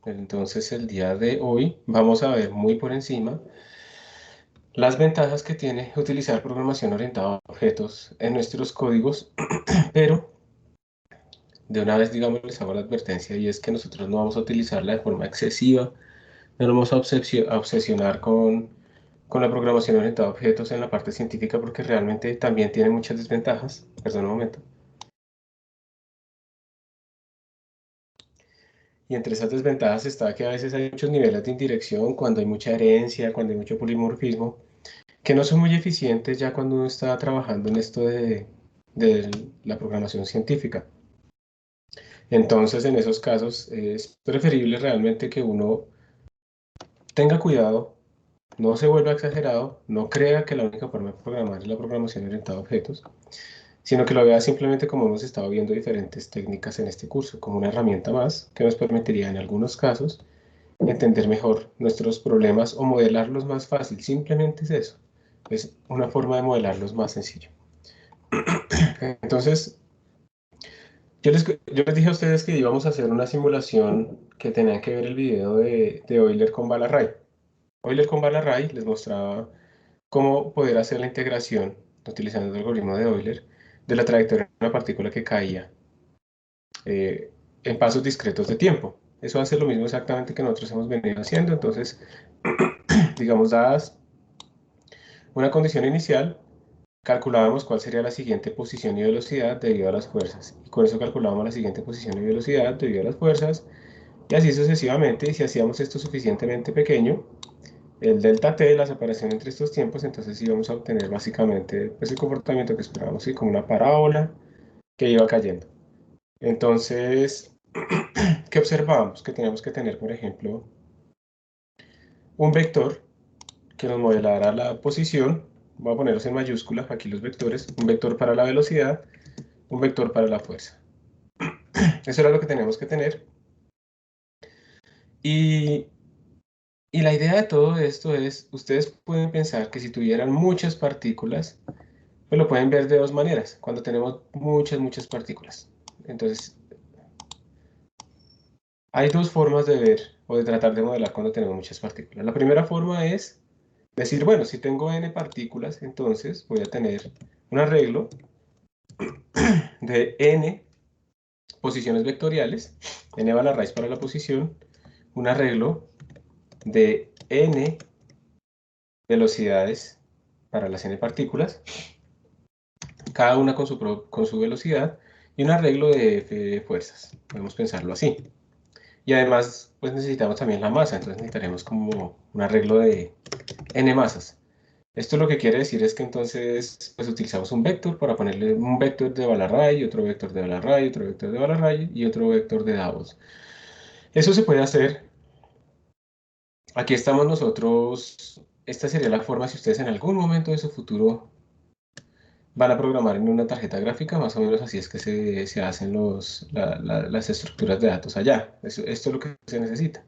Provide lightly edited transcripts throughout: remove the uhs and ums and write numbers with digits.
Entonces el día de hoy vamos a ver muy por encima las ventajas que tiene utilizar programación orientada a objetos en nuestros códigos, pero de una vez, digamos, les hago la advertencia y es que nosotros no vamos a utilizarla de forma excesiva, no nos vamos a obsesionar con la programación orientada a objetos en la parte científica porque realmente también tiene muchas desventajas. Perdón un momento. Y entre esas desventajas está que a veces hay muchos niveles de indirección, cuando hay mucha herencia, cuando hay mucho polimorfismo, que no son muy eficientes ya cuando uno está trabajando en esto de la programación científica. Entonces, en esos casos, es preferible realmente que uno tenga cuidado, no se vuelva exagerado, no crea que la única forma de programar es la programación orientada a objetos, sino que lo vea simplemente como hemos estado viendo diferentes técnicas en este curso, como una herramienta más que nos permitiría en algunos casos entender mejor nuestros problemas o modelarlos más fácil. Simplemente es eso. Es una forma de modelarlos más sencillo. Entonces, yo les dije a ustedes que íbamos a hacer una simulación que tenía que ver el video de Euler con Balarray. Euler con Balarray les mostraba cómo poder hacer la integración utilizando el algoritmo de Euler de la trayectoria de una partícula que caía eh, en pasos discretos de tiempo. Eso hace lo mismo exactamente que nosotros hemos venido haciendo. Entonces, digamos, dadas una condición inicial, calculábamos cuál sería la siguiente posición y velocidad debido a las fuerzas. Y con eso calculábamos la siguiente posición y velocidad debido a las fuerzas. Y así sucesivamente. Y si hacíamos esto suficientemente pequeño, el delta t, la separación entre estos tiempos, entonces íbamos a obtener básicamente pues, el comportamiento que esperábamos, ¿sí? Como una parábola que iba cayendo. Entonces, ¿qué observábamos? Que teníamos que tener, por ejemplo, un vector que nos modelara la posición. Voy a ponerlos en mayúsculas aquí los vectores. Un vector para la velocidad, un vector para la fuerza. Eso era lo que teníamos que tener. Y, y la idea de todo esto es, ustedes pueden pensar que si tuvieran muchas partículas, pues lo pueden ver de dos maneras, cuando tenemos muchas partículas. Entonces, hay dos formas de ver o de tratar de modelar cuando tenemos muchas partículas. La primera forma es decir, bueno, si tengo n partículas, entonces voy a tener un arreglo de n posiciones vectoriales, n va a la raíz para la posición, un arreglo de n velocidades para las n partículas, cada una con su velocidad, y un arreglo de f fuerzas. Podemos pensarlo así. Y además, pues necesitamos también la masa, entonces necesitaremos como un arreglo de n masas. Esto lo que quiere decir es que entonces pues utilizamos un vector para ponerle un vector de Balarray, otro vector de Balarray, otro vector de Balarray y otro vector de Davos. Eso se puede hacer. Aquí estamos nosotros. Esta sería la forma si ustedes en algún momento de su futuro van a programar en una tarjeta gráfica, más o menos así es que se hacen las estructuras de datos allá. Esto es lo que se necesita.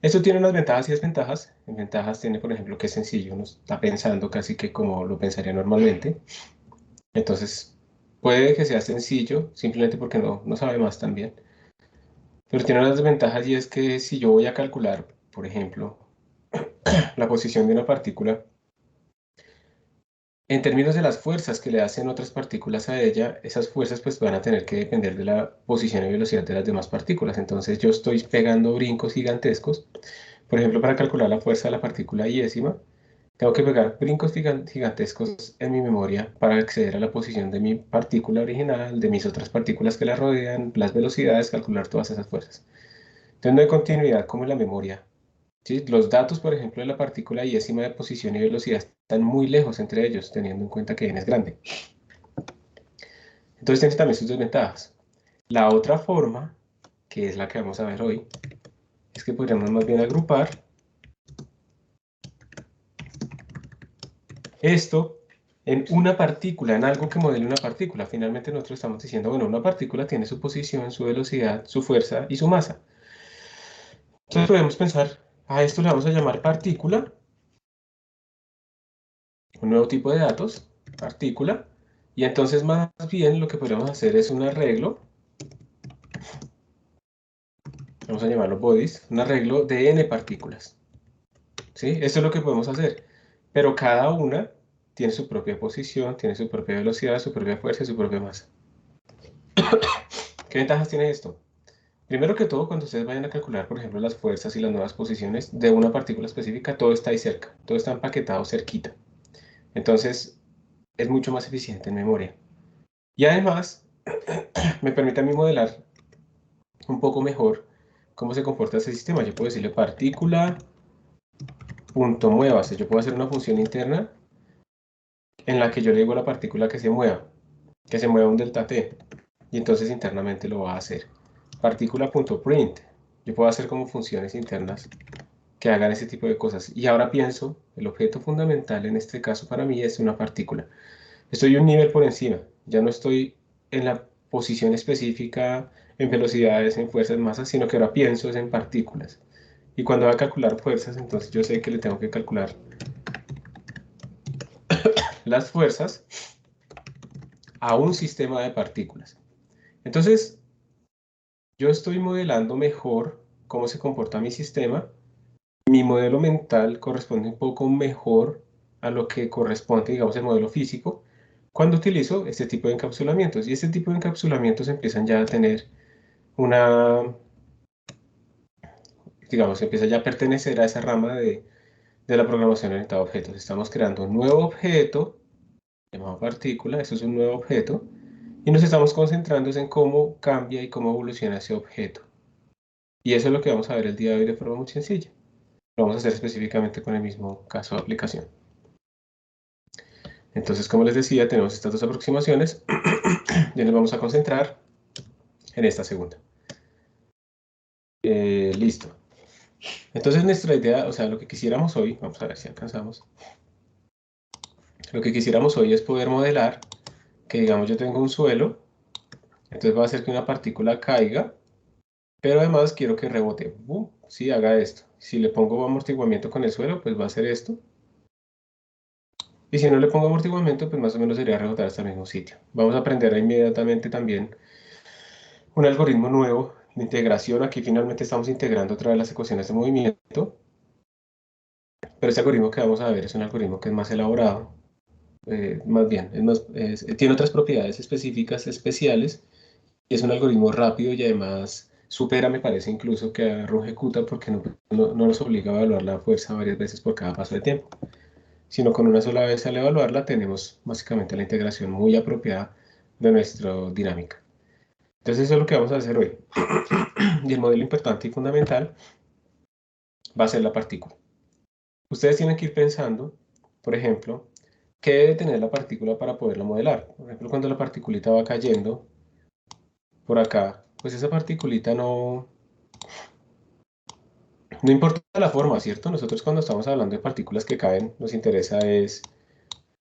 Esto tiene unas ventajas y desventajas. En ventajas tiene, por ejemplo, que es sencillo, uno está pensando casi que como lo pensaría normalmente. Entonces, puede que sea sencillo, simplemente porque no sabe más también. Pero tiene unas desventajas y es que si yo voy a calcular, por ejemplo, la posición de una partícula, en términos de las fuerzas que le hacen otras partículas a ella, esas fuerzas pues van a tener que depender de la posición y velocidad de las demás partículas. Entonces yo estoy pegando brincos gigantescos. Por ejemplo, para calcular la fuerza de la partícula iésima, tengo que pegar brincos gigantescos en mi memoria para acceder a la posición de mi partícula original, de mis otras partículas que la rodean, las velocidades, calcular todas esas fuerzas. Entonces no hay continuidad como en la memoria. ¿Sí? Los datos, por ejemplo, de la partícula iésima de posición y velocidad están muy lejos entre ellos, teniendo en cuenta que n es grande. Entonces tiene también sus desventajas. La otra forma, que es la que vamos a ver hoy, es que podríamos más bien agrupar esto en una partícula, en algo que modele una partícula. Finalmente nosotros estamos diciendo, bueno, una partícula tiene su posición, su velocidad, su fuerza y su masa. Entonces podemos pensar, a esto le vamos a llamar partícula, un nuevo tipo de datos, partícula, y entonces más bien lo que podemos hacer es un arreglo vamos a llamarlo bodies, un arreglo de n partículas. ¿Sí? Esto es lo que podemos hacer, pero cada una tiene su propia posición, tiene su propia velocidad, su propia fuerza y su propia masa. ¿Qué ventajas tiene esto? Primero que todo, cuando ustedes vayan a calcular, por ejemplo, las fuerzas y las nuevas posiciones de una partícula específica, todo está ahí cerca, todo está empaquetado cerquita. Entonces, es mucho más eficiente en memoria. Y además, me permite a mí modelar un poco mejor cómo se comporta ese sistema. Yo puedo decirle partícula punto muévase. Yo puedo hacer una función interna en la que yo le digo a la partícula que se mueva un delta t. Y entonces internamente lo va a hacer. Partícula.print. Yo puedo hacer como funciones internas que hagan ese tipo de cosas. Y ahora pienso, el objeto fundamental en este caso para mí es una partícula. Estoy un nivel por encima. Ya no estoy en la posición específica, en velocidades, en fuerzas, masas, sino que ahora pienso es en partículas. Y cuando va a calcular fuerzas, entonces yo sé que le tengo que calcular las fuerzas a un sistema de partículas. Entonces, yo estoy modelando mejor cómo se comporta mi sistema. Mi modelo mental corresponde un poco mejor a lo que corresponde, digamos, el modelo físico, cuando utilizo este tipo de encapsulamientos. Y este tipo de encapsulamientos empiezan ya a tener una, digamos, empieza ya a pertenecer a esa rama de la programación orientada a objetos. Estamos creando un nuevo objeto llamado partícula, eso es un nuevo objeto, y nos estamos concentrando en cómo cambia y cómo evoluciona ese objeto. Y eso es lo que vamos a ver el día de hoy de forma muy sencilla. Lo vamos a hacer específicamente con el mismo caso de aplicación. Entonces, como les decía, tenemos estas dos aproximaciones y nos vamos a concentrar en esta segunda. Listo. Entonces, nuestra idea, o sea, lo que quisiéramos hoy, vamos a ver si alcanzamos. Lo que quisiéramos hoy es poder modelar que, digamos, yo tengo un suelo, entonces va a hacer que una partícula caiga, pero además quiero que rebote. Sí, haga esto. Si le pongo amortiguamiento con el suelo, pues va a hacer esto. Y si no le pongo amortiguamiento, pues más o menos sería rebotar hasta el mismo sitio. Vamos a aprender inmediatamente también un algoritmo nuevo de integración. Aquí finalmente estamos integrando otra vez las ecuaciones de movimiento, pero este algoritmo que vamos a ver es un algoritmo que es más elaborado, más bien, tiene otras propiedades específicas, especiales, y es un algoritmo rápido y además supera, me parece incluso, que a Runge-Kutta porque no nos obliga a evaluar la fuerza varias veces por cada paso de tiempo, sino con una sola vez al evaluarla tenemos básicamente la integración muy apropiada de nuestra dinámica. Entonces eso es lo que vamos a hacer hoy. Y el modelo importante y fundamental va a ser la partícula. Ustedes tienen que ir pensando, por ejemplo, qué debe tener la partícula para poderla modelar. Por ejemplo, cuando la partículita va cayendo por acá, pues esa partículita no importa la forma, ¿cierto? Nosotros cuando estamos hablando de partículas que caen, nos interesa es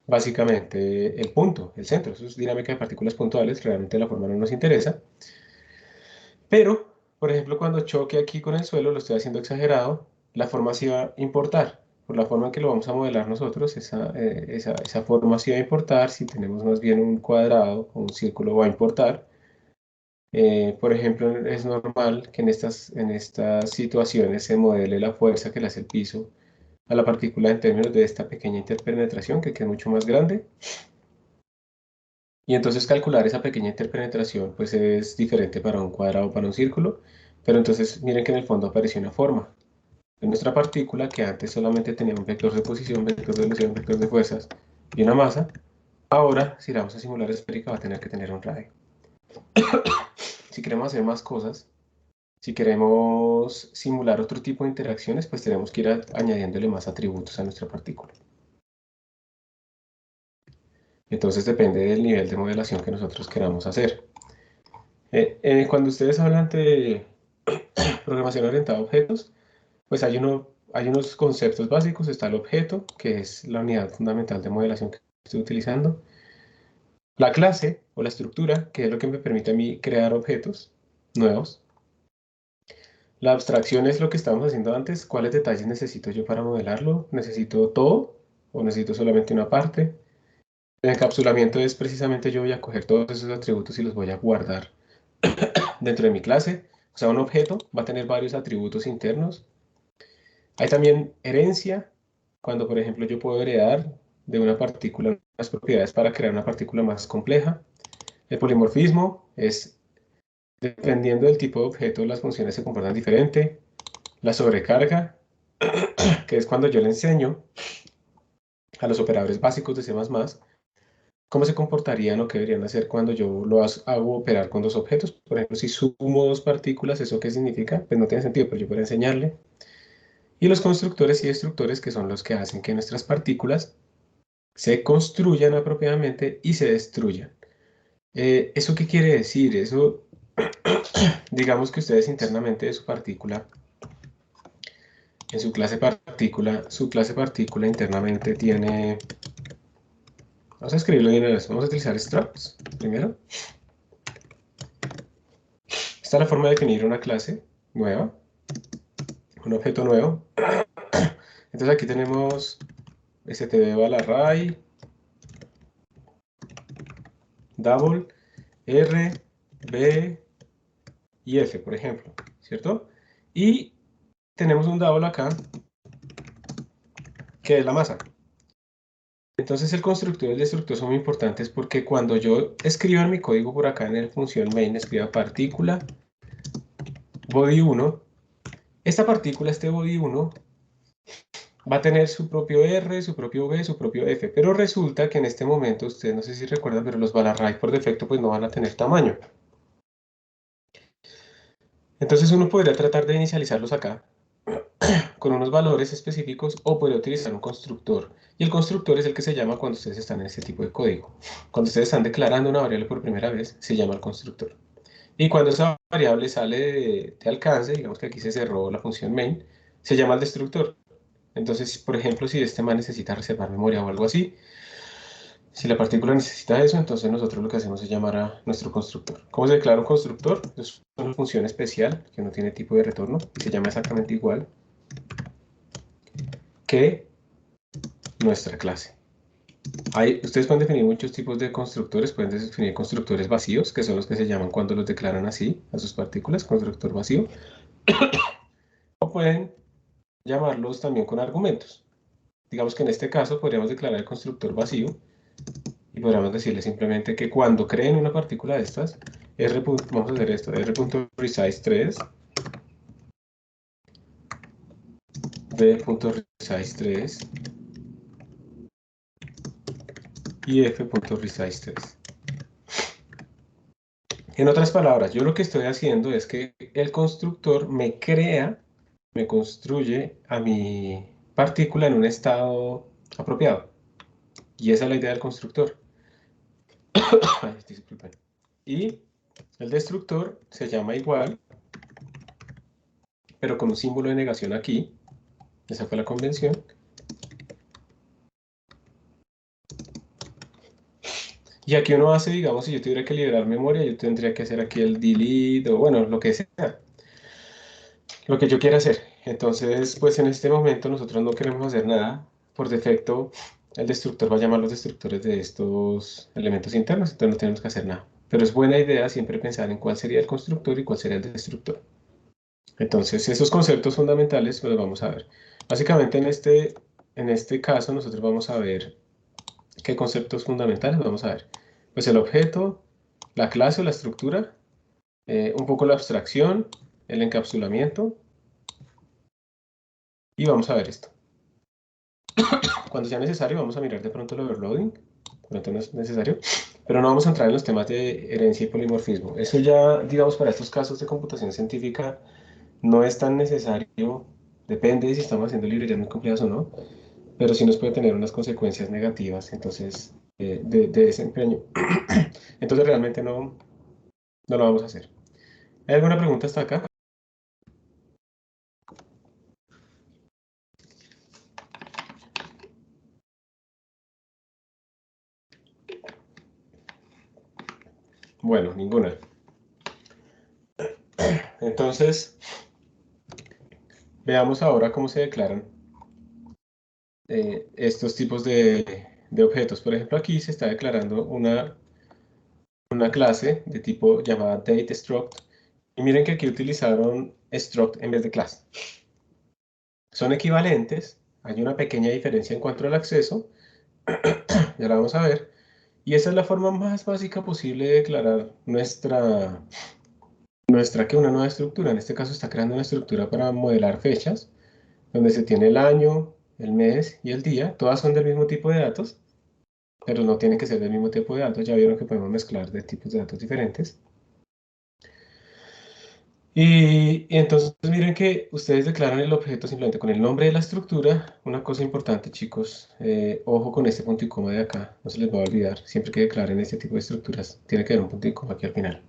básicamente el punto, el centro. Eso es dinámica de partículas puntuales, realmente la forma no nos interesa. Pero, por ejemplo, cuando choque aquí con el suelo, lo estoy haciendo exagerado, la forma sí va a importar. Por la forma en que lo vamos a modelar nosotros, esa forma sí va a importar. Si tenemos más bien un cuadrado o un círculo, va a importar. Por ejemplo, es normal que en estas situaciones se modele la fuerza que le hace el piso a la partícula en términos de esta pequeña interpenetración, que es mucho más grande. Y entonces calcular esa pequeña interpenetración pues es diferente para un cuadrado o para un círculo, pero entonces miren que en el fondo apareció una forma. En nuestra partícula, que antes solamente tenía un vector de posición, vector de velocidad, un vector de fuerzas y una masa, ahora si la vamos a simular esférica va a tener que tener un radio. Si queremos hacer más cosas, si queremos simular otro tipo de interacciones, pues tenemos que ir añadiéndole más atributos a nuestra partícula. Entonces depende del nivel de modelación que nosotros queramos hacer. Cuando ustedes hablan de programación orientada a objetos, pues hay unos conceptos básicos. Está el objeto, que es la unidad fundamental de modelación que estoy utilizando. La clase o la estructura, que es lo que me permite a mí crear objetos nuevos. La abstracción es lo que estábamos haciendo antes. ¿Cuáles detalles necesito yo para modelarlo? ¿Necesito todo o necesito solamente una parte? El encapsulamiento es precisamente yo voy a coger todos esos atributos y los voy a guardar dentro de mi clase. O sea, un objeto va a tener varios atributos internos. Hay también herencia, cuando por ejemplo yo puedo heredar de una partícula unas propiedades para crear una partícula más compleja. El polimorfismo es, dependiendo del tipo de objeto, las funciones se comportan diferente. La sobrecarga, que es cuando yo le enseño a los operadores básicos de C++ cómo se comportarían o qué deberían hacer cuando yo lo hago operar con dos objetos. Por ejemplo, si sumo dos partículas, ¿eso qué significa? Pues no tiene sentido, pero yo puedo enseñarle. Y los constructores y destructores, que son los que hacen que nuestras partículas se construyan apropiadamente y se destruyan. ¿Eso qué quiere decir? Eso, digamos que ustedes internamente de su partícula, en su clase partícula internamente tiene, vamos a escribirlo bien, vamos a utilizar structs primero. Esta es la forma de definir una clase nueva, un objeto nuevo. Entonces aquí tenemos std_array, double, r, b y f, por ejemplo, ¿cierto? Y tenemos un double acá, que es la masa. Entonces el constructor y el destructor son muy importantes porque cuando yo escribo en mi código por acá en el función main, escriba partícula body1, esta partícula, este body1, va a tener su propio R, su propio B, su propio F, pero resulta que en este momento, ustedes no sé si recuerdan, pero los balarray por defecto pues no van a tener tamaño. Entonces uno podría tratar de inicializarlos acá con unos valores específicos o podría utilizar un constructor. Y el constructor es el que se llama cuando ustedes están en este tipo de código. Cuando ustedes están declarando una variable por primera vez, se llama el constructor. Y cuando esa variable sale de alcance, digamos que aquí se cerró la función main, se llama el destructor. Entonces, por ejemplo, si este man necesita reservar memoria o algo así, si la partícula necesita eso, entonces nosotros lo que hacemos es llamar a nuestro constructor. ¿Cómo se declara un constructor? Es una función especial que no tiene tipo de retorno y se llama exactamente igual que nuestra clase. Ustedes pueden definir muchos tipos de constructores, pueden definir constructores vacíos, que son los que se llaman cuando los declaran así a sus partículas, constructor vacío, o pueden llamarlos también con argumentos. Digamos que en este caso podríamos declarar el constructor vacío y podríamos decirle simplemente que cuando creen una partícula de estas, vamos a hacer esto, r.resize3, b.resize3 y f.resize3. En otras palabras, yo lo que estoy haciendo es que el constructor me construye a mi partícula en un estado apropiado. Y esa es la idea del constructor. Ay, disculpen. Y el destructor se llama igual, pero con un símbolo de negación aquí. Esa fue la convención. Y aquí uno hace, digamos, si yo tuviera que liberar memoria, yo tendría que hacer aquí el delete o bueno, lo que sea. Lo que yo quiera hacer. Entonces, pues en este momento nosotros no queremos hacer nada. Por defecto, el destructor va a llamar a los destructores de estos elementos internos, entonces no tenemos que hacer nada. Pero es buena idea siempre pensar en cuál sería el constructor y cuál sería el destructor. Entonces, esos conceptos fundamentales los vamos a ver. Básicamente en este caso nosotros vamos a ver qué conceptos fundamentales vamos a ver. Pues el objeto, la clase o la estructura, un poco la abstracción, el encapsulamiento y vamos a ver esto. Cuando sea necesario vamos a mirar de pronto el overloading, de pronto no es necesario, pero no vamos a entrar en los temas de herencia y polimorfismo. Eso ya, digamos, para estos casos de computación científica no es tan necesario, depende de si estamos haciendo librerías muy complejas o no, pero sí nos puede tener unas consecuencias negativas, entonces, de desempeño. Entonces realmente no lo vamos a hacer. ¿Hay alguna pregunta hasta acá? Bueno, ninguna. Entonces, veamos ahora cómo se declaran estos tipos de objetos. Por ejemplo, aquí se está declarando una clase de tipo llamada DateStruct Y miren que aquí utilizaron struct en vez de class. Son equivalentes, hay una pequeña diferencia en cuanto al acceso, ya la vamos a ver, y esa es la forma más básica posible de declarar nuestra que una nueva estructura. En este caso está creando una estructura para modelar fechas, donde se tiene el año, el mes y el día, todas son del mismo tipo de datos, pero no tienen que ser del mismo tipo de datos, ya vieron que podemos mezclar de tipos de datos diferentes. Y entonces miren que ustedes declaran el objeto simplemente con el nombre de la estructura. Una cosa importante, chicos, ojo con este punto y coma de acá, no se les va a olvidar. Siempre que declaren este tipo de estructuras, tiene que haber un punto y coma aquí al final.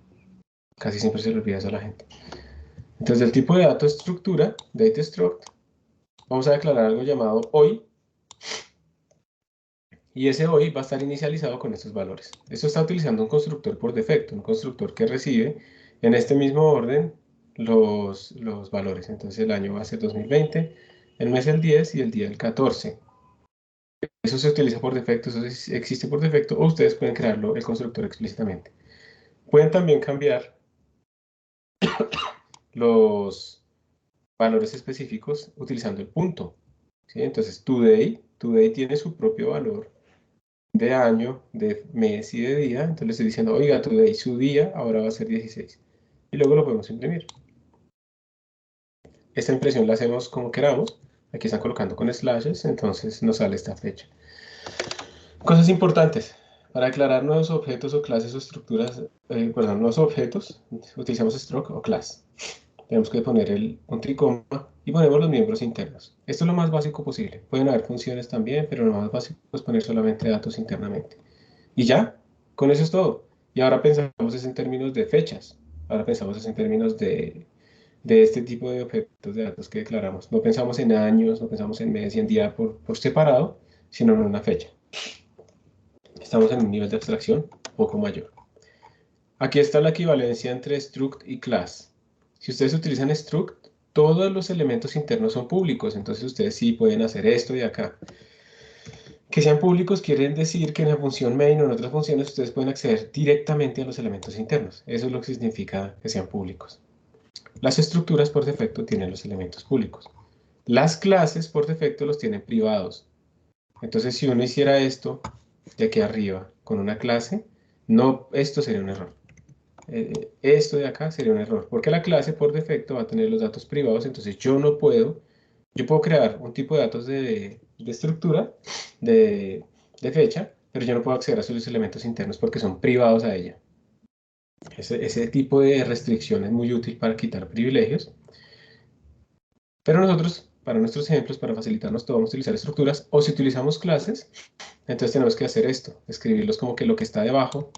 Casi siempre se le olvida eso a la gente. Entonces, el tipo de dato estructura, date struct, vamos a declarar algo llamado hoy. Y ese hoy va a estar inicializado con estos valores. Esto está utilizando un constructor por defecto, un constructor que recibe en este mismo orden los valores. Entonces el año va a ser 2020, el mes el 10 y el día el 14. Eso se utiliza por defecto, eso existe por defecto, o ustedes pueden crearlo el constructor explícitamente. Pueden también cambiar los valores específicos utilizando el punto. ¿Sí? Entonces today tiene su propio valor de año, de mes y de día. Entonces le estoy diciendo, oiga, today su día ahora va a ser 16. Y luego lo podemos imprimir. Esta impresión la hacemos como queramos. Aquí están colocando con slashes, entonces nos sale esta fecha. Cosas importantes. Para declarar nuevos objetos o clases o estructuras, perdón, nuevos objetos, utilizamos struct o class. Tenemos que poner el punto y coma y ponemos los miembros internos. Esto es lo más básico posible. Pueden haber funciones también, pero lo más básico es poner solamente datos internamente. Y ya, con eso es todo. Y ahora pensamos es en términos de fechas. Ahora pensamos es en términos de este tipo de objetos de datos que declaramos. No pensamos en años, no pensamos en mes y en día por separado, sino en una fecha. Estamos en un nivel de abstracción un poco mayor. Aquí está la equivalencia entre struct y class. Si ustedes utilizan struct, todos los elementos internos son públicos, entonces ustedes sí pueden hacer esto y acá. Que sean públicos quieren decir que en la función main o en otras funciones ustedes pueden acceder directamente a los elementos internos. Eso es lo que significa que sean públicos. Las estructuras por defecto tienen los elementos públicos. Las clases por defecto los tienen privados. Entonces si uno hiciera esto de aquí arriba con una clase, no, esto sería un error. Esto de acá sería un error, porque la clase por defecto va a tener los datos privados, entonces yo puedo crear un tipo de datos de estructura, de fecha, pero yo no puedo acceder a sus elementos internos porque son privados a ella. Ese tipo de restricción es muy útil para quitar privilegios, pero nosotros, para nuestros ejemplos, para facilitarnos todo, vamos a utilizar estructuras, o si utilizamos clases, entonces tenemos que hacer esto, escribirlos como que lo que está debajo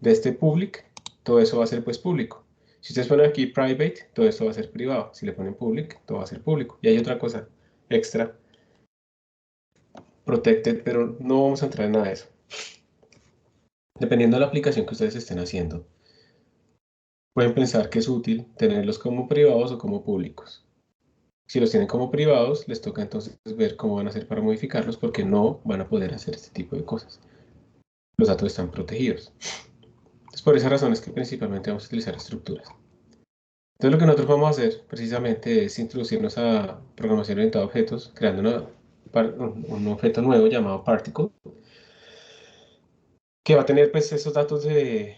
de este public, todo eso va a ser pues público. Si ustedes ponen aquí private, todo esto va a ser privado. Si le ponen public, todo va a ser público. Y hay otra cosa extra, protected, pero no vamos a entrar en nada de eso. Dependiendo de la aplicación que ustedes estén haciendo, pueden pensar que es útil tenerlos como privados o como públicos. Si los tienen como privados, les toca entonces ver cómo van a hacer para modificarlos porque no van a poder hacer este tipo de cosas. Los datos están protegidos. Entonces, por esa razón es que principalmente vamos a utilizar estructuras. Entonces lo que nosotros vamos a hacer precisamente es introducirnos a programación orientada a objetos, creando un objeto nuevo llamado particle, que va a tener pues esos datos de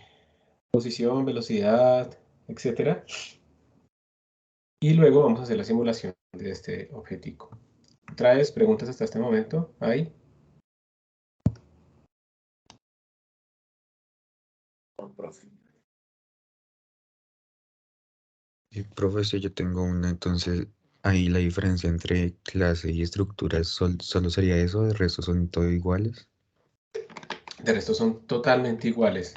posición, velocidad, etcétera. Y luego vamos a hacer la simulación de este objetico. ¿Traes preguntas hasta este momento? ¿Ahí? Profesor, yo tengo una, entonces ahí la diferencia entre clase y estructura solo sería eso, el resto son todo iguales. De resto son totalmente iguales.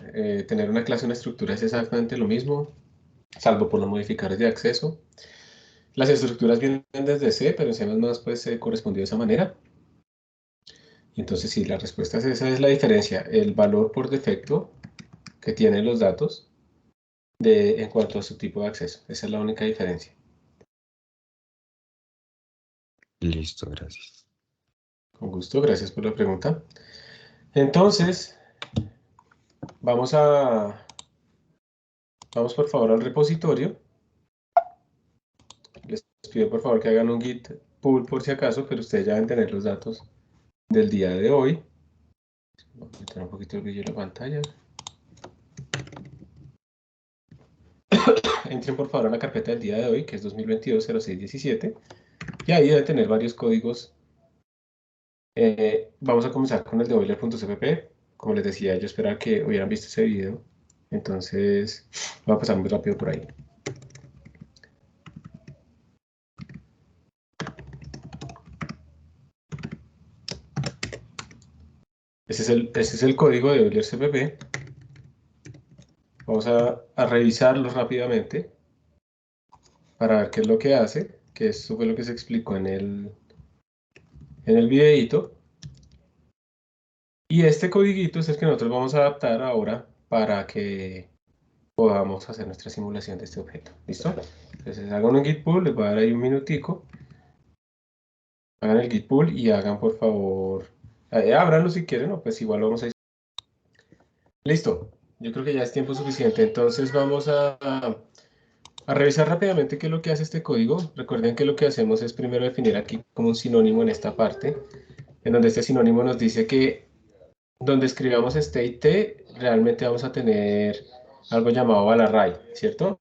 Tener una clase o una estructura es exactamente lo mismo, salvo por los modificadores de acceso. Las estructuras vienen desde C, pero en C++ pues se correspondió de esa manera. Y entonces sí, la respuesta es esa es la diferencia, el valor por defecto que tienen los datos en cuanto a su tipo de acceso. Esa es la única diferencia. Listo, gracias. Con gusto, gracias por la pregunta. Entonces, vamos por favor al repositorio pido por favor que hagan un git pull por si acaso, pero ustedes ya deben tener los datos del día de hoy. Voy a quitar un poquito el brillo de la pantalla. Entren por favor a la carpeta del día de hoy, que es 2022-06-17, y ahí deben tener varios códigos. Vamos a comenzar con el de boiler.cpp. Como les decía, yo esperaba que hubieran visto ese video, entonces voy a pasar muy rápido por ahí. Ese es el código de Euler CPP. Vamos a revisarlo rápidamente para ver qué es lo que hace, que eso fue lo que se explicó en el videito. Y este codiguito es el que nosotros vamos a adaptar ahora para que podamos hacer nuestra simulación de este objeto. ¿Listo? Entonces hagan un git pull, les voy a dar ahí un minutico. Hagan el git pull y hagan por favor, ábranlo si quieren, o pues igual lo vamos a... Listo, yo creo que ya es tiempo suficiente, entonces vamos a revisar rápidamente qué es lo que hace este código. Recuerden que lo que hacemos es primero definir aquí como un sinónimo en esta parte, en donde este sinónimo nos dice que donde escribamos state t, realmente vamos a tener algo llamado val array, ¿cierto?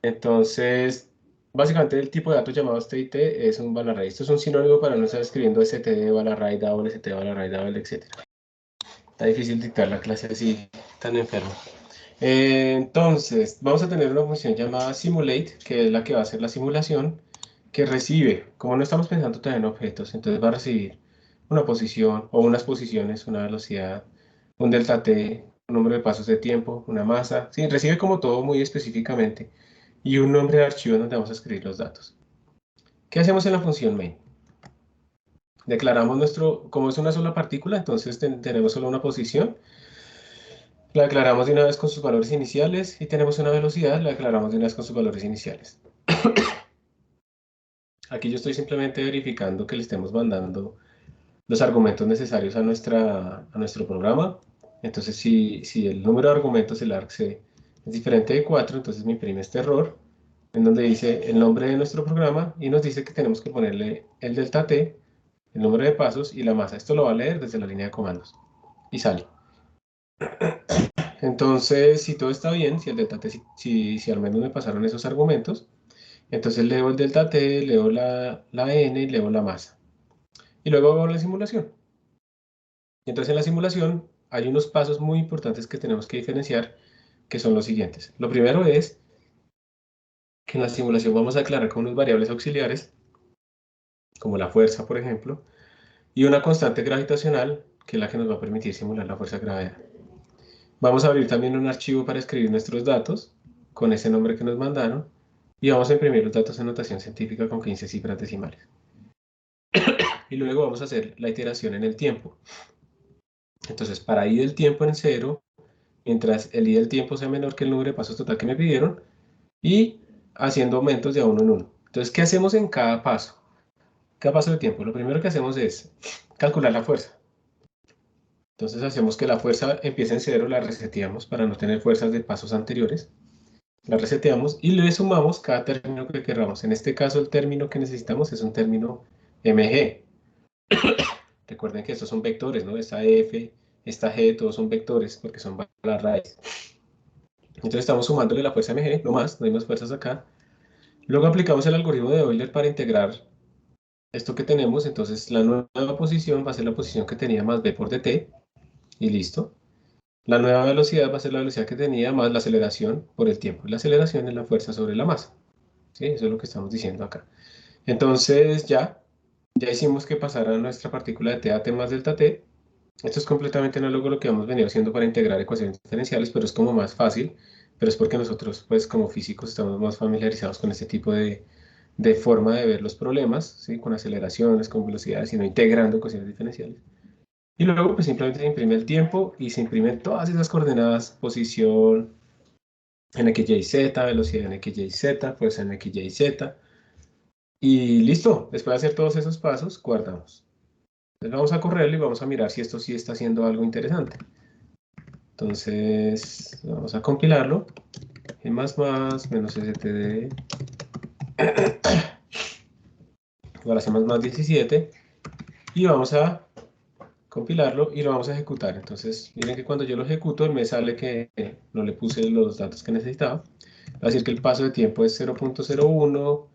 Entonces, básicamente el tipo de datos llamado state t es un val array. Esto es un sinónimo para no estar escribiendo std val array double, std val array double, etc. Está difícil dictar la clase así, tan enfermo. Entonces, vamos a tener una función llamada simulate, que es la que va a hacer la simulación, que recibe, como no estamos pensando todavía en objetos, entonces va a recibir una posición o unas posiciones, una velocidad, un delta t, un número de pasos de tiempo, una masa, sí, recibe como todo muy específicamente, y un nombre de archivo donde vamos a escribir los datos. ¿Qué hacemos en la función main? Declaramos como es una sola partícula, entonces tenemos solo una posición. La declaramos de una vez con sus valores iniciales y tenemos una velocidad, la declaramos de una vez con sus valores iniciales. Aquí yo estoy simplemente verificando que le estemos mandando los argumentos necesarios a nuestro programa. Entonces, si el número de argumentos, el argc, es diferente de 4, entonces me imprime este error, en donde dice el nombre de nuestro programa y nos dice que tenemos que ponerle el delta t, el número de pasos y la masa. Esto lo va a leer desde la línea de comandos y sale. Entonces, si todo está bien, si el delta t, si al menos me pasaron esos argumentos, entonces leo el delta t, leo la n y leo la masa. Y luego hago la simulación. Entonces en la simulación hay unos pasos muy importantes que tenemos que diferenciar, que son los siguientes. Lo primero es que en la simulación vamos a aclarar con unas variables auxiliares, como la fuerza, por ejemplo, y una constante gravitacional, que es la que nos va a permitir simular la fuerza de gravedad. Vamos a abrir también un archivo para escribir nuestros datos, con ese nombre que nos mandaron, y vamos a imprimir los datos en notación científica con 15 cifras decimales. Y luego vamos a hacer la iteración en el tiempo. Entonces, para i del tiempo en 0, mientras el i del tiempo sea menor que el número de pasos total que me pidieron, y haciendo aumentos de a uno en uno. Entonces, ¿qué hacemos en cada paso? Cada paso de tiempo. Lo primero que hacemos es calcular la fuerza. Entonces, hacemos que la fuerza empiece en 0, la reseteamos para no tener fuerzas de pasos anteriores. La reseteamos y le sumamos cada término que queramos. En este caso, el término que necesitamos es un término mg. Recuerden que estos son vectores, ¿no? Esta f, esta g, todos son vectores porque son la raíz. Entonces estamos sumándole la fuerza mg, no más, no hay más fuerzas acá. Luego aplicamos el algoritmo de Euler para integrar esto que tenemos. Entonces la nueva posición va a ser la posición que tenía más b por dt, y listo. La nueva velocidad va a ser la velocidad que tenía más la aceleración por el tiempo. La aceleración es la fuerza sobre la masa. ¿Sí? Eso es lo que estamos diciendo acá. Entonces ya hicimos que pasara nuestra partícula de t a t más delta t. Esto es completamente análogo a lo que hemos venido haciendo para integrar ecuaciones diferenciales, pero es como más fácil, pero es porque nosotros, pues como físicos, estamos más familiarizados con este tipo de forma de ver los problemas, ¿sí? Con aceleraciones, con velocidades, sino integrando ecuaciones diferenciales. Y luego, pues simplemente se imprime el tiempo y se imprimen todas esas coordenadas, posición en x, y, z, velocidad en x, y, z, fuerza en x, y, z. Y listo, después de hacer todos esos pasos, guardamos. Entonces vamos a correrlo y vamos a mirar si esto sí está haciendo algo interesante. Entonces, vamos a compilarlo. G++, menos std. Ahora hacemos más 17 y vamos a compilarlo y lo vamos a ejecutar. Entonces, miren que cuando yo lo ejecuto, me sale que no le puse los datos que necesitaba. Va a decir que el paso de tiempo es 0.01.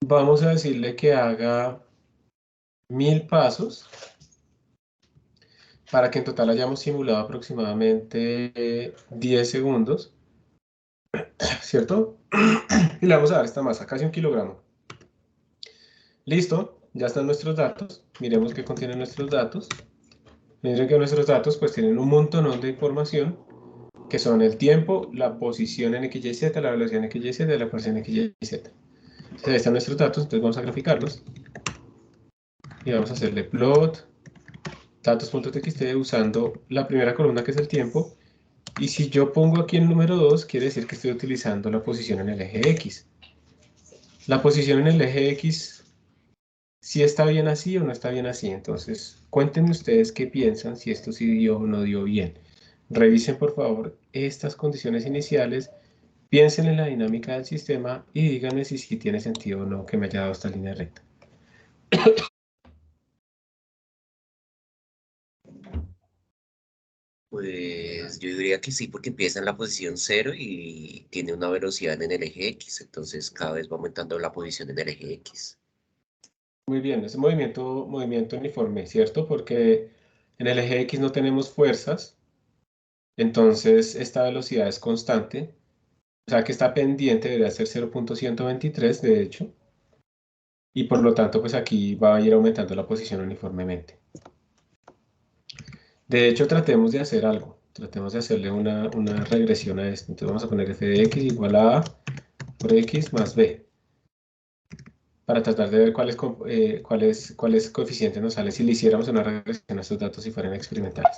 Vamos a decirle que haga 1000 pasos para que en total hayamos simulado aproximadamente 10 segundos, ¿cierto? Y le vamos a dar esta masa, casi 1 kilogramo. Listo, ya están nuestros datos. Miremos qué contienen nuestros datos. Miren que nuestros datos pues tienen un montón de información, que son el tiempo, la posición en X, Y, Z, la velocidad en X, Y, Z, la fuerza en X, Y, Z. Entonces ahí están nuestros datos, entonces vamos a graficarlos. Y vamos a hacerle plot, datos.txt usando la primera columna que es el tiempo. Y si yo pongo aquí el número 2, quiere decir que estoy utilizando la posición en el eje X. La posición en el eje X, si está bien así o no está bien así. Entonces, cuéntenme ustedes qué piensan, si esto sí dio o no dio bien. Revisen por favor estas condiciones iniciales, piensen en la dinámica del sistema y díganme si sí tiene sentido o no que me haya dado esta línea recta. Pues yo diría que sí, porque empieza en la posición 0 y tiene una velocidad en el eje X, entonces cada vez va aumentando la posición en el eje X. Muy bien, es movimiento uniforme, ¿cierto? Porque en el eje X no tenemos fuerzas, entonces esta velocidad es constante, o sea que está pendiente, debería ser 0.123 de hecho, y por lo tanto pues aquí va a ir aumentando la posición uniformemente. De hecho, tratemos de hacer algo, tratemos de hacerle una regresión a esto. Entonces vamos a poner f de x igual a por x más b, para tratar de ver cuáles coeficientes nos salen si le hiciéramos una regresión a estos datos si fueran experimentales.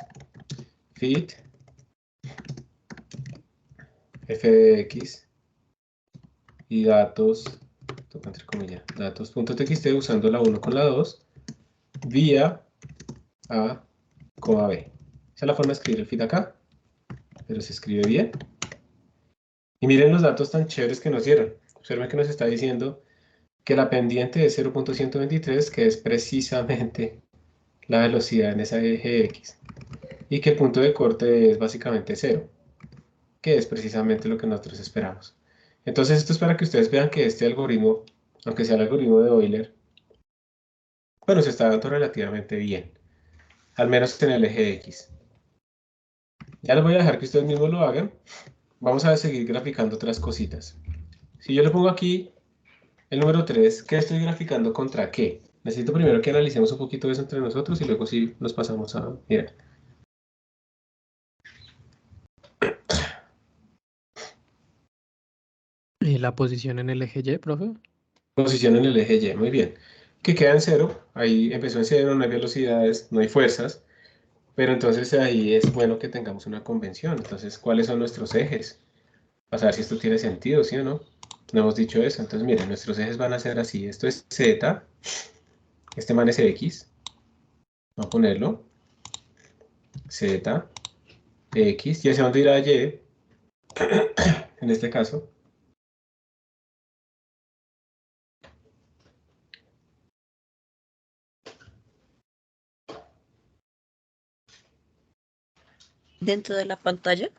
Fit f de x y datos, toca entre comillas, datos.txt usando la 1 con la 2, vía a, b. Esa es la forma de escribir el fit acá, pero se escribe bien. Y miren los datos tan chéveres que nos dieron. Observen que nos está diciendo que la pendiente es 0.123, que es precisamente la velocidad en ese eje X. Y que el punto de corte es básicamente 0, que es precisamente lo que nosotros esperamos. Entonces esto es para que ustedes vean que este algoritmo, aunque sea el algoritmo de Euler, bueno, se está dando relativamente bien, al menos en el eje X. Ya les voy a dejar que ustedes mismos lo hagan. Vamos a seguir graficando otras cositas. Si yo le pongo aquí el número 3, ¿qué estoy graficando contra qué? Necesito primero que analicemos un poquito eso entre nosotros y luego sí nos pasamos a mirar. ¿Y la posición en el eje Y, profe? Posición en el eje Y, muy bien. Que queda en 0, ahí empezó en 0, no hay velocidades, no hay fuerzas, pero entonces ahí es bueno que tengamos una convención. Entonces, ¿cuáles son nuestros ejes? Para saber si esto tiene sentido, ¿sí o no? No hemos dicho eso. Entonces, miren, nuestros ejes van a ser así. Esto es Z, este man es X, vamos a ponerlo, Z, X, y hacia dónde irá Y, en este caso. Dentro de la pantalla.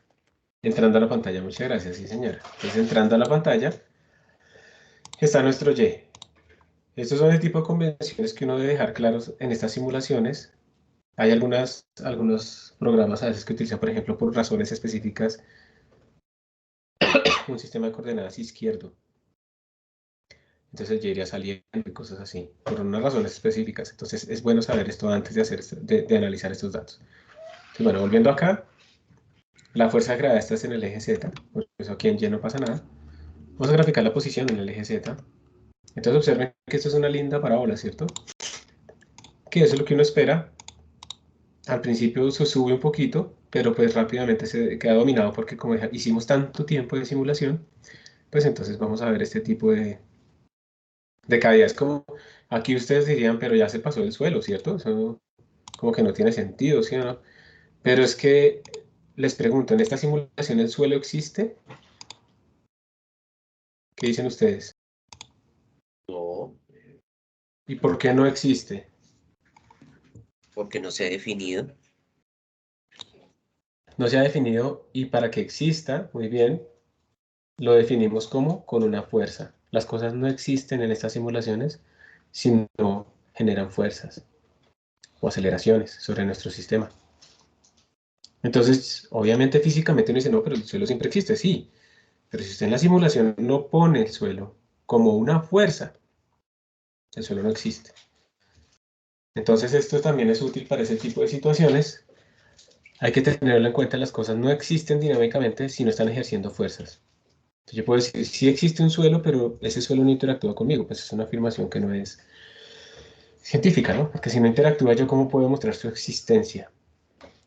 Entrando a la pantalla, muchas gracias, sí señora. Entonces entrando a la pantalla está nuestro Y. Estos son el tipo de convenciones que uno debe dejar claros en estas simulaciones. Hay algunos programas a veces que utilizan, por ejemplo, por razones específicas, un sistema de coordenadas izquierdo. Entonces el Y iría saliendo y cosas así, por unas razones específicas. Entonces es bueno saber esto antes de analizar estos datos. Entonces, bueno, volviendo acá, la fuerza de gravedad está en el eje Z, por eso aquí en Y no pasa nada. Vamos a graficar la posición en el eje Z. Entonces observen que esto es una linda parábola, ¿cierto? Que eso es lo que uno espera. Al principio se sube un poquito, pero pues rápidamente se queda dominado porque como hicimos tanto tiempo de simulación, pues entonces vamos a ver este tipo de caídas. Como aquí ustedes dirían, pero ya se pasó el suelo, ¿cierto? Eso como que no tiene sentido, ¿sí o no? Pero es que les pregunto, ¿en esta simulación el suelo existe? ¿Qué dicen ustedes? No, ¿Y por qué no existe? Porque no se ha definido. No se ha definido y para que exista, muy bien, lo definimos como con una fuerza. Las cosas no existen en estas simulaciones si no generan fuerzas o aceleraciones sobre nuestro sistema. Entonces, obviamente físicamente uno dice, no, pero el suelo siempre existe, sí. Pero si usted en la simulación no pone el suelo como una fuerza, el suelo no existe. Entonces esto también es útil para ese tipo de situaciones. Hay que tenerlo en cuenta, las cosas no existen dinámicamente si no están ejerciendo fuerzas. Entonces yo puedo decir, sí existe un suelo, pero ese suelo no interactúa conmigo. Pues es una afirmación que no es científica, ¿no? Porque si no interactúa, ¿yo cómo puedo mostrar su existencia?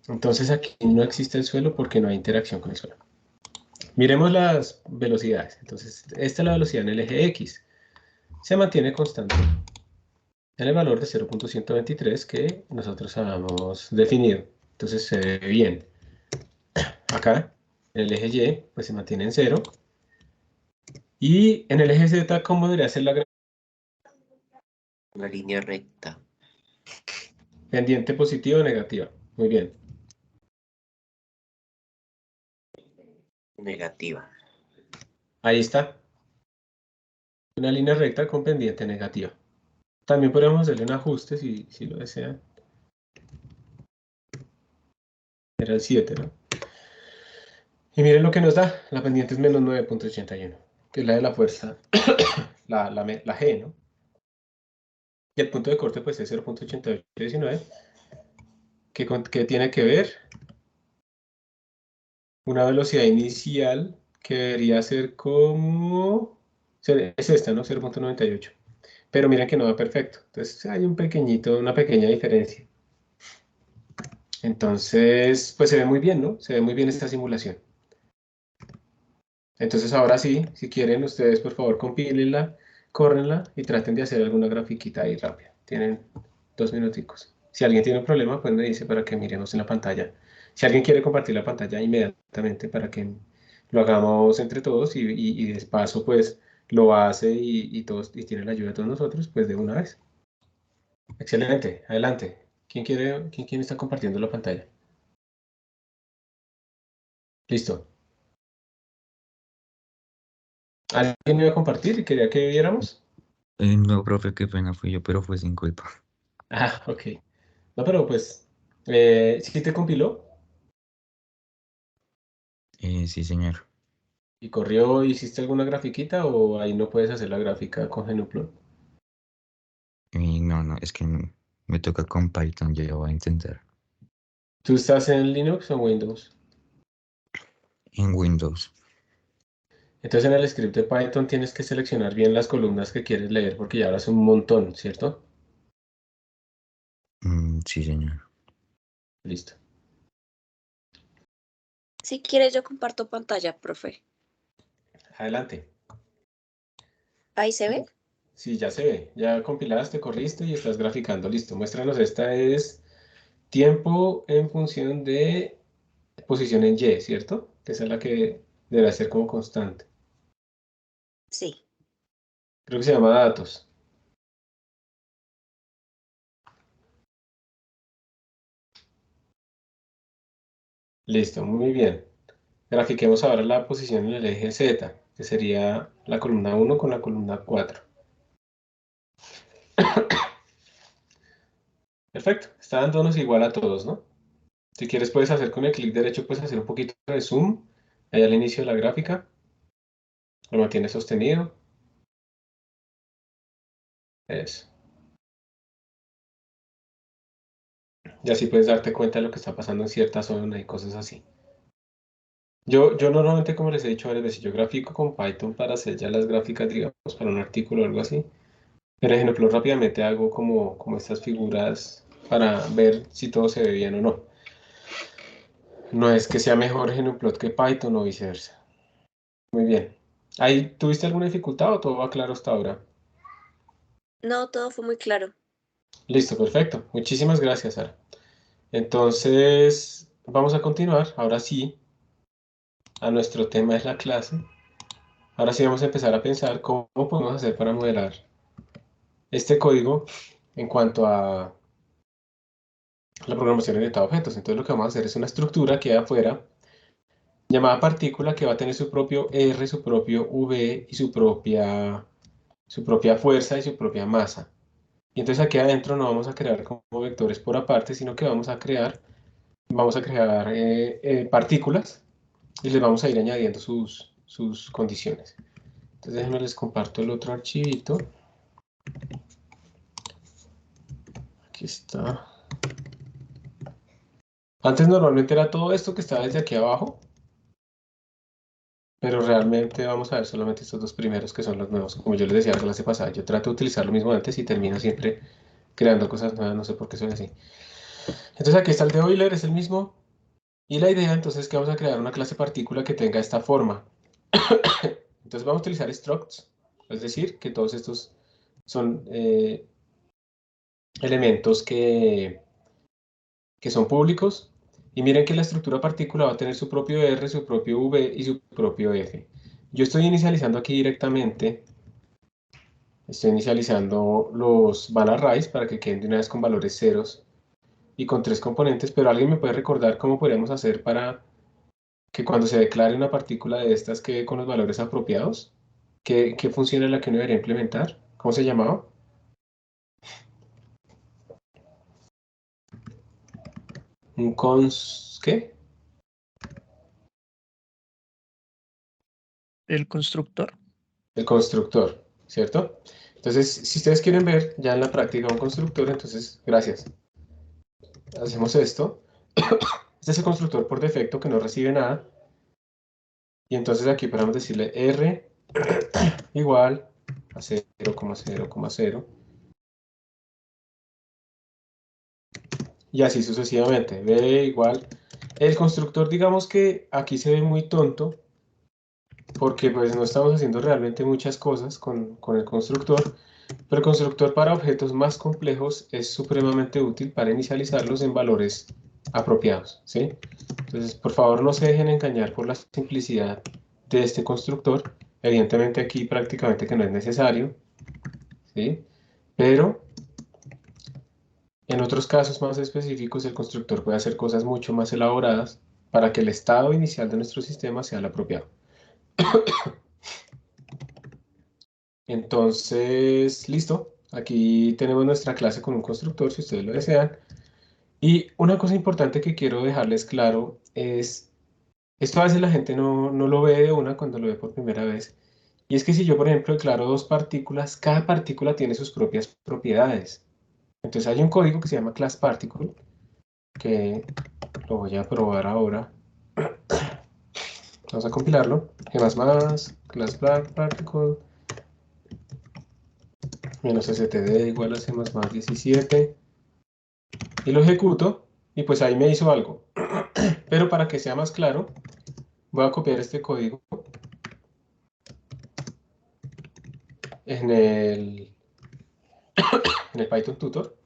Entonces aquí no existe el suelo porque no hay interacción con el suelo. Miremos las velocidades. Entonces, esta es la velocidad en el eje X. Se mantiene constante en el valor de 0.123 que nosotros habíamos definido. Entonces se ve bien. Acá, en el eje Y, pues se mantiene en 0. Y en el eje Z, ¿cómo debería ser la Una línea recta. pendiente positiva o negativa? Muy bien. Negativa. Ahí está. Una línea recta con pendiente negativa. También podemos hacerle un ajuste si lo desean. Era el 7, ¿no? Y miren lo que nos da. La pendiente es menos 9.81, que es la de la fuerza, la G, ¿no? Y el punto de corte pues es 0.8819, que tiene que ver una velocidad inicial que debería ser como... Es esta, ¿no? 0.98. Pero miren que no va perfecto. Entonces hay una pequeña diferencia. Entonces, pues se ve muy bien, ¿no? Se ve muy bien esta simulación. Entonces ahora sí, si quieren ustedes por favor compílenla, córrenla y traten de hacer alguna grafiquita ahí rápida. Tienen 2 minuticos. Si alguien tiene un problema, pues me dice para que miremos en la pantalla. Si alguien quiere compartir la pantalla inmediatamente para que lo hagamos entre todos y de paso pues lo hace todos, y tiene la ayuda de todos nosotros, pues de una vez. Excelente, adelante. ¿Quién está compartiendo la pantalla? Listo. ¿Alguien iba a compartir y quería que viéramos? No, profe, qué pena fui yo, pero fue sin culpa. Ah, ok. No, pero pues, ¿sí te compiló? Sí, señor. ¿Y corrió, hiciste alguna grafiquita o ahí no puedes hacer la gráfica con GNuPlot? No, no, es que me toca con Python, yo ya voy a intentar. ¿Tú estás en Linux o en Windows? En Windows. Entonces en el script de Python tienes que seleccionar bien las columnas que quieres leer porque ya hablas un montón, ¿cierto? Sí, señor. Listo. Si quieres, yo comparto pantalla, profe. Adelante. Ahí se ve. Sí, ya se ve. Ya compilaste, corriste y estás graficando. Listo. Muéstranos. Esta es tiempo en función de posición en Y, ¿cierto? Esa es la que debe ser como constante. Sí. Creo que se llama datos. Listo, muy bien. Grafiquemos ahora la posición en el eje Z, que sería la columna 1 con la columna 4. Perfecto, está dándonos igual a todos, ¿no? Si quieres puedes hacer con el clic derecho, puedes hacer un poquito de zoom, ahí al inicio de la gráfica, lo mantienes sostenido. Eso. Y así puedes darte cuenta de lo que está pasando en cierta zona y cosas así. Yo normalmente, como les he dicho varias veces, yo grafico con Python para hacer ya las gráficas, digamos, para un artículo o algo así. Pero en ejemplo, rápidamente hago como estas figuras para ver si todo se ve bien o no. No es que sea mejor GNuPlot que Python o viceversa. Muy bien. ¿Ahí tuviste alguna dificultad o todo va claro hasta ahora? No, todo fue muy claro. Listo, perfecto. Muchísimas gracias, Sara. Entonces, vamos a continuar. Ahora sí, a nuestro tema de la clase. Ahora sí vamos a empezar a pensar cómo podemos hacer para modelar este código en cuanto a la programación orientada a objetos. Entonces lo que vamos a hacer es una estructura que hay afuera, llamada partícula, que va a tener su propio R, su propio V y su propia fuerza y su propia masa. Y entonces aquí adentro no vamos a crear como vectores por aparte, sino que vamos a crear partículas y les vamos a ir añadiendo sus condiciones. Entonces déjenme les comparto el otro archivito. Aquí está. Antes normalmente era todo esto que está desde aquí abajo, pero realmente vamos a ver solamente estos dos primeros que son los nuevos. Como yo les decía la clase pasada, yo trato de utilizar lo mismo antes y termino siempre creando cosas nuevas, no sé por qué soy así. Entonces aquí está el de Euler, es el mismo. Y la idea entonces es que vamos a crear una clase partícula que tenga esta forma. Entonces vamos a utilizar structs, es decir, que todos estos son elementos que son públicos. Y miren que la estructura partícula va a tener su propio R, su propio V y su propio F. Yo estoy inicializando aquí directamente, estoy inicializando los Bal arrays para que queden de una vez con valores ceros y con 3 componentes, pero ¿alguien me puede recordar cómo podríamos hacer para que cuando se declare una partícula de estas quede con los valores apropiados? ¿Qué función es la que uno debería implementar? ¿Cómo se llamaba? ¿Qué? El constructor. El constructor, ¿cierto? Entonces, si ustedes quieren ver ya en la práctica un constructor, entonces, gracias. Hacemos esto. Este es el constructor por defecto que no recibe nada. Y entonces aquí podemos decirle R igual a 0,0,0. Y así sucesivamente. B igual. El constructor, digamos que aquí se ve muy tonto, porque pues no estamos haciendo realmente muchas cosas con el constructor, pero el constructor para objetos más complejos es supremamente útil para inicializarlos en valores apropiados, ¿sí? Entonces, por favor, no se dejen engañar por la simplicidad de este constructor. Evidentemente aquí prácticamente que no es necesario, ¿sí? Pero en otros casos más específicos el constructor puede hacer cosas mucho más elaboradas para que el estado inicial de nuestro sistema sea el apropiado. Entonces, listo. Aquí tenemos nuestra clase con un constructor, si ustedes lo desean. Y una cosa importante que quiero dejarles claro es, esto a veces la gente no lo ve de una cuando lo ve por primera vez. Y es que si yo, por ejemplo, declaro dos partículas, cada partícula tiene sus propias propiedades. Entonces hay un código que se llama classParticle, que lo voy a probar ahora. Vamos a compilarlo. G++, classParticle, menos std igual a C++17. Y lo ejecuto, y pues ahí me hizo algo. Pero para que sea más claro, voy a copiar este código en el Python Tutor,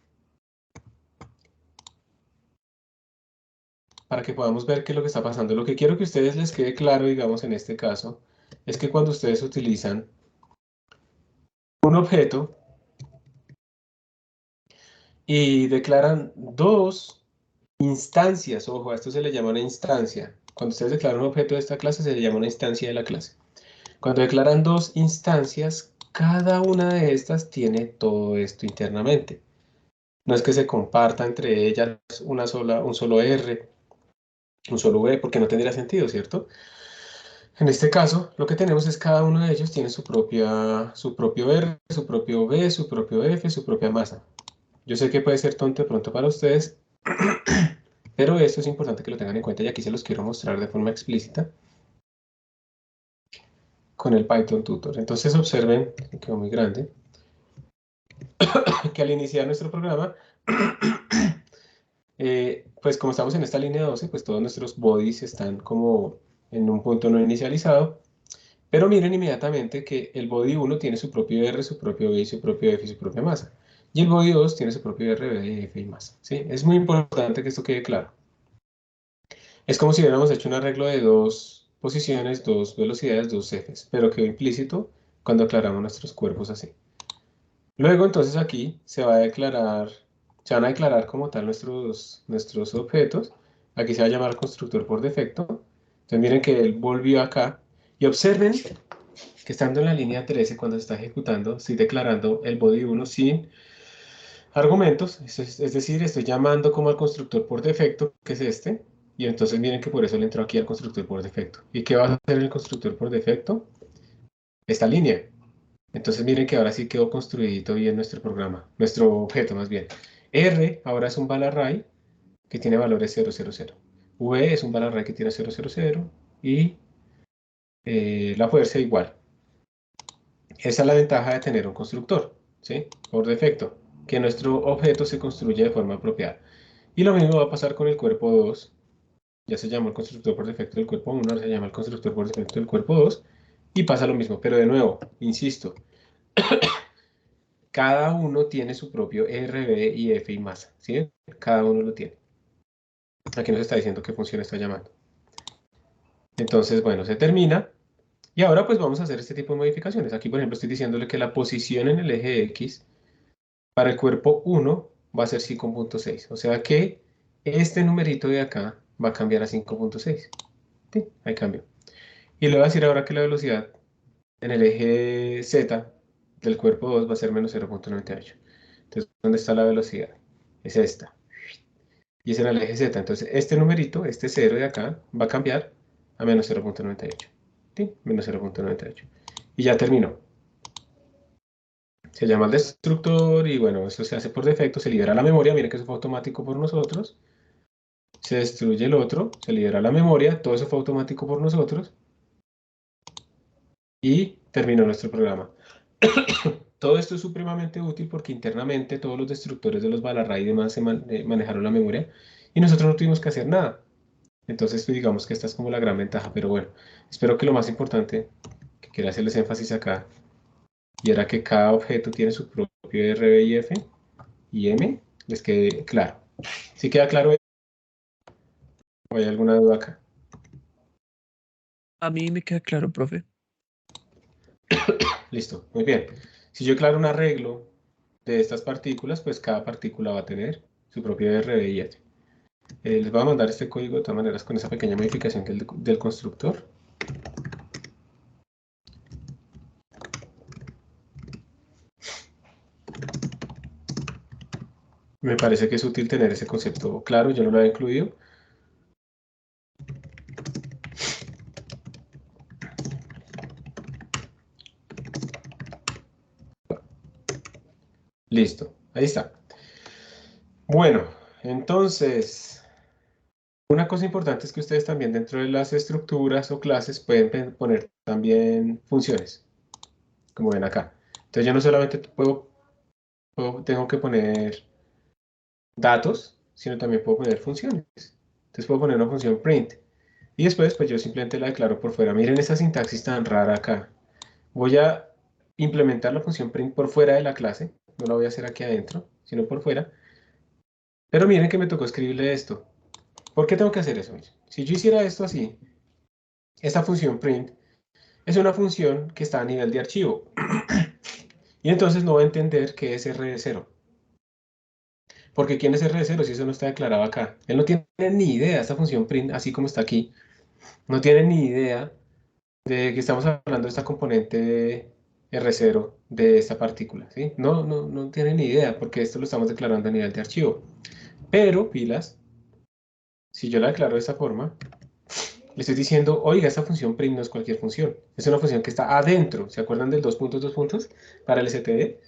para que podamos ver qué es lo que está pasando. Lo que quiero que a ustedes les quede claro, digamos, en este caso, es que cuando ustedes utilizan un objeto y declaran dos instancias, ojo, a esto se le llama una instancia. Cuando ustedes declaran un objeto de esta clase, se le llama una instancia de la clase. Cuando declaran dos instancias, cada una de estas tiene todo esto internamente. No es que se comparta entre ellas un solo R, un solo V, porque no tendría sentido, ¿cierto? En este caso, lo que tenemos es cada uno de ellos tiene su propio R, su propio V, su propio F, su propia masa. Yo sé que puede ser tonto de pronto para ustedes, pero esto es importante que lo tengan en cuenta y aquí se los quiero mostrar de forma explícita con el Python Tutor. Entonces observen, que quedó muy grande, que al iniciar nuestro programa, pues como estamos en esta línea 12, pues todos nuestros bodies están como en un punto no inicializado. Pero miren inmediatamente que el body 1 tiene su propio R, su propio V, su propio F y su propia masa. Y el body 2 tiene su propio R, V, F y masa. ¿Sí? Es muy importante que esto quede claro. Es como si hubiéramos hecho un arreglo de dos posiciones, dos velocidades, dos Fs, pero quedó implícito cuando aclaramos nuestros cuerpos así. Luego, entonces, aquí se van a declarar como tal nuestros objetos. Aquí se va a llamar constructor por defecto. Entonces, miren que él volvió acá. Y observen que estando en la línea 13, cuando se está ejecutando, estoy declarando el body 1 sin argumentos. Es decir, estoy llamando como al constructor por defecto, que es este. Y entonces miren que por eso le entró aquí al constructor por defecto. ¿Y qué va a hacer el constructor por defecto? Esta línea. Entonces miren que ahora sí quedó construidito bien nuestro programa, nuestro objeto más bien. R ahora es un val array que tiene valores 0, 0, 0. V es un val array que tiene 0, 0, 0 y la fuerza igual. Esa es la ventaja de tener un constructor, ¿sí? Por defecto, que nuestro objeto se construye de forma apropiada. Y lo mismo va a pasar con el cuerpo 2. Ya se llamó el constructor por defecto del cuerpo 1, ahora se llama el constructor por defecto del cuerpo 2. Y pasa lo mismo, pero de nuevo, insisto, cada uno tiene su propio RB y F y masa, ¿sí? Cada uno lo tiene. Aquí nos está diciendo qué función está llamando. Entonces, bueno, se termina. Y ahora pues vamos a hacer este tipo de modificaciones. Aquí, por ejemplo, estoy diciéndole que la posición en el eje X para el cuerpo 1 va a ser 5.6. O sea que este numerito de acá va a cambiar a 5.6. ¿Sí? Ahí cambio. Y le voy a decir ahora que la velocidad en el eje Z del cuerpo 2 va a ser menos 0.98. Entonces, ¿dónde está la velocidad? Es esta. Y es en el eje Z. Entonces, este numerito, este 0 de acá, va a cambiar a menos 0.98. ¿Sí? Menos 0.98. Y ya terminó. Se llama el destructor y bueno, eso se hace por defecto. Se libera la memoria. Miren que eso fue automático por nosotros. Se destruye el otro. Se libera la memoria. Todo eso fue automático por nosotros. Y terminó nuestro programa. Todo esto es supremamente útil porque internamente todos los destructores de los Balarray y demás manejaron la memoria y nosotros no tuvimos que hacer nada. Entonces, pues, digamos que esta es como la gran ventaja, pero bueno, espero que lo más importante que quiero hacerles énfasis acá y era que cada objeto tiene su propio RB y F y M, les quede claro. ¿Sí queda claro? ¿O hay alguna duda acá? A mí me queda claro, profe. Listo, muy bien. Si yo declaro un arreglo de estas partículas, pues cada partícula va a tener su propio RB y F. Les voy a mandar este código de todas maneras con esa pequeña modificación del constructor. Me parece que es útil tener ese concepto claro, yo no lo había incluido. Listo, ahí está. Bueno, entonces, una cosa importante es que ustedes también dentro de las estructuras o clases pueden poner también funciones, como ven acá. Entonces yo no solamente tengo que poner datos, sino también puedo poner funciones. Entonces puedo poner una función print. Y después, pues yo simplemente la declaro por fuera. Miren esa sintaxis tan rara acá. Voy a implementar la función print por fuera de la clase. No la voy a hacer aquí adentro, sino por fuera. Pero miren que me tocó escribirle esto. ¿Por qué tengo que hacer eso? Si yo hiciera esto así, esta función print es una función que está a nivel de archivo. Y entonces no va a entender qué es R de 0. Porque ¿quién es R de 0 si eso no está declarado acá? Él no tiene ni idea, esta función print, así como está aquí, no tiene ni idea de que estamos hablando de esta componente R0 de esta partícula, ¿sí? No tiene ni idea, porque esto lo estamos declarando a nivel de archivo. Pero, pilas, si yo la declaro de esta forma, le estoy diciendo, oiga, esta función print no es cualquier función, es una función que está adentro. ¿Se acuerdan del 2 puntos, 2 puntos para el std? Le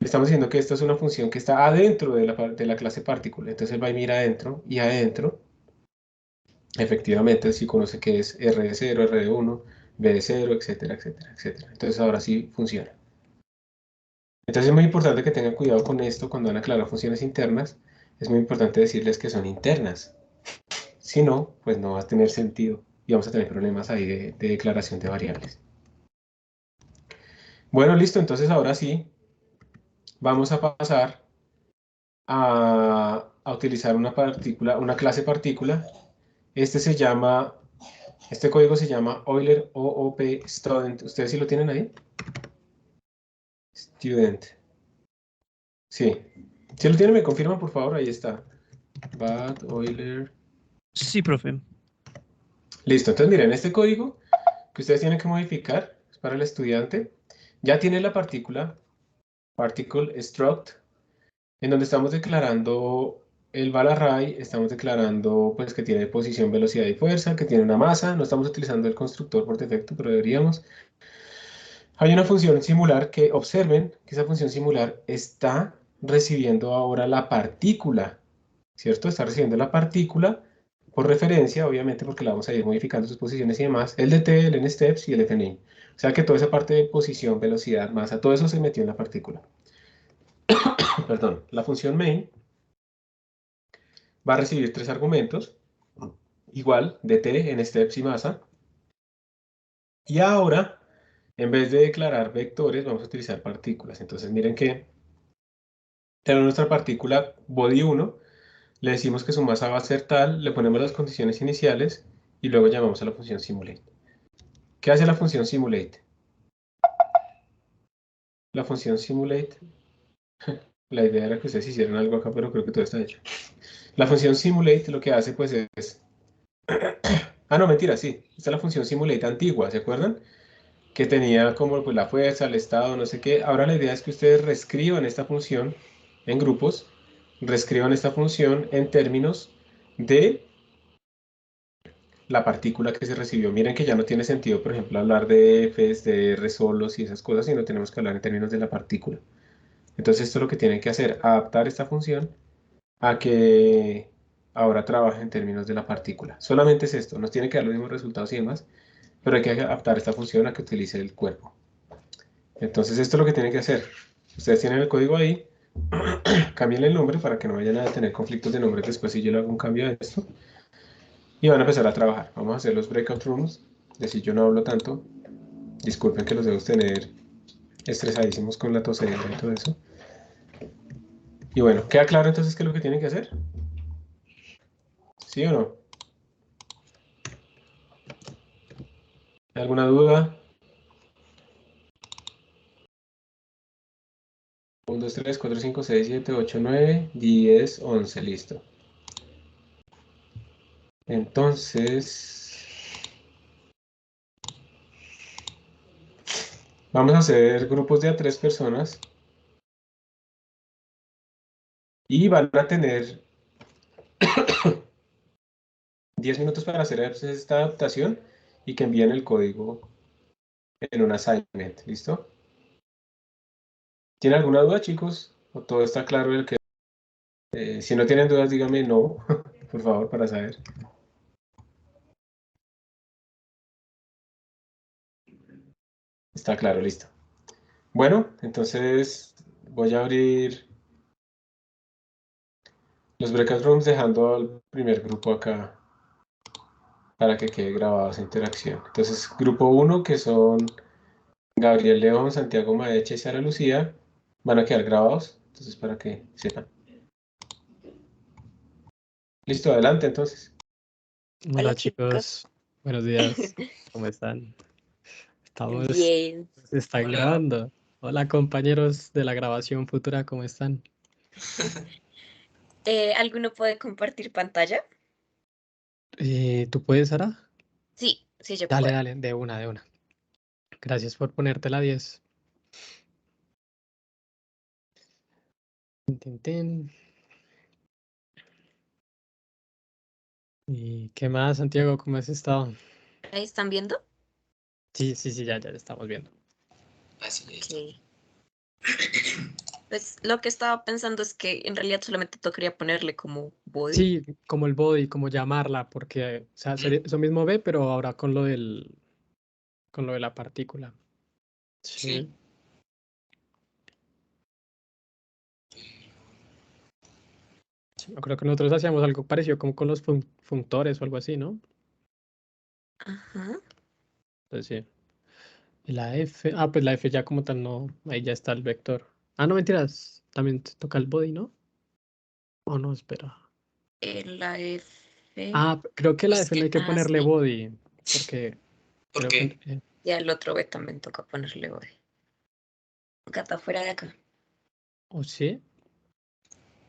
estamos diciendo que esta es una función que está adentro de la clase partícula. Entonces él va y mira adentro, y adentro, efectivamente, sí conoce que es R de 0, R de 1, B de 0, etcétera, etcétera, etcétera. Entonces ahora sí funciona. Entonces es muy importante que tengan cuidado con esto cuando van a aclarar funciones internas. Es muy importante decirles que son internas. Si no, pues no va a tener sentido y vamos a tener problemas ahí de declaración de variables. Bueno, listo. Entonces ahora sí vamos a pasar a utilizar una clase partícula. Este código se llama Euler OOP Student. ¿Ustedes sí lo tienen ahí? Student. Sí. Si lo tienen, me confirman, por favor. Ahí está. Bat, Euler. Sí, profe. Listo. Entonces, miren, este código que ustedes tienen que modificar es para el estudiante. Ya tiene la partícula, particle struct, en donde estamos declarando el ball array, estamos declarando pues que tiene posición, velocidad y fuerza, que tiene una masa. No estamos utilizando el constructor por defecto, pero deberíamos. Hay una función singular que observen que esa función singular está recibiendo ahora la partícula, ¿cierto? Está recibiendo la partícula por referencia, obviamente, porque la vamos a ir modificando sus posiciones y demás, el dt, el nsteps y el fname. O sea que toda esa parte de posición, velocidad, masa, todo eso se metió en la partícula. Perdón, la función main va a recibir 3 argumentos, igual, dt, nsteps y masa. Y ahora, en vez de declarar vectores, vamos a utilizar partículas. Entonces, miren que tenemos nuestra partícula body 1, le decimos que su masa va a ser tal, le ponemos las condiciones iniciales y luego llamamos a la función simulate. ¿Qué hace la función simulate? La función simulate, la idea era que ustedes hicieran algo acá, pero creo que todo está hecho. La función simulate lo que hace pues es... Ah, no, mentira, sí. Esta es la función simulate antigua, ¿se acuerdan? Que tenía como pues, la fuerza, el estado, no sé qué. Ahora la idea es que ustedes reescriban esta función en grupos, reescriban esta función en términos de la partícula que se recibió. Miren que ya no tiene sentido, por ejemplo, hablar de Fs, de R solos y esas cosas, sino tenemos que hablar en términos de la partícula. Entonces esto es lo que tienen que hacer, adaptar esta función a que ahora trabaje en términos de la partícula. Solamente es esto, nos tiene que dar los mismos resultados y demás, pero hay que adaptar esta función a que utilice el cuerpo. Entonces esto es lo que tienen que hacer. Ustedes tienen el código ahí, cambien el nombre para que no vayan a tener conflictos de nombres después si yo le hago un cambio de esto. Y van a empezar a trabajar. Vamos a hacer los breakout rooms. De si yo no hablo tanto, disculpen que los debo tener estresadísimos con la tosedera y todo eso. Y bueno, ¿queda claro entonces qué es lo que tienen que hacer? ¿Sí o no? ¿Alguna duda? 1, 2, 3, 4, 5, 6, 7, 8, 9, 10, 11, listo. Entonces, vamos a hacer grupos de a 3 personas y van a tener 10 minutos para hacer esta adaptación y que envíen el código en un assignment, ¿listo? ¿Tiene alguna duda, chicos? ¿O todo está claro del que... si no tienen dudas, díganme no, por favor, para saber. Está claro, listo. Bueno, entonces voy a abrir los breakout rooms dejando al primer grupo acá para que quede grabada esa interacción. Entonces, grupo 1, que son Gabriel León, Santiago Maecha y Sara Lucía, van a quedar grabados, entonces para que sepan. Listo, adelante entonces. Hola Hola, chicos, buenos días, ¿cómo están? Bien. Se están Hola. grabando. Hola compañeros de la grabación futura, ¿cómo están? ¿Alguno puede compartir pantalla? ¿Tú puedes, Sara? Sí, sí, yo Dale, puedo. dale, de una, de una. Gracias por ponerte la 10. Tin, tin, tin. ¿Y qué más, Santiago? ¿Cómo has estado? ¿Ahí están viendo? Sí, sí, sí, ya estamos viendo. Así es. Ok. Pues lo que estaba pensando es que en realidad solamente tocaría ponerle como body. Sí, como el body, como llamarla, porque, o sea, sería eso mismo ve, pero ahora con lo de la partícula. Sí. Sí, yo creo que nosotros hacíamos algo parecido como con los functores o algo así, ¿no? Ajá. Entonces sí. Y la F, pues la F ya como tal no, ahí ya está el vector. Ah, no, mentiras, también te toca el body, ¿no? O no, espera. La F. Creo que la Pues F no hay que ponerle sí. body, porque ¿Por creo qué? que... Y al otro B también toca ponerle body. Acá está fuera de acá. ¿O sí?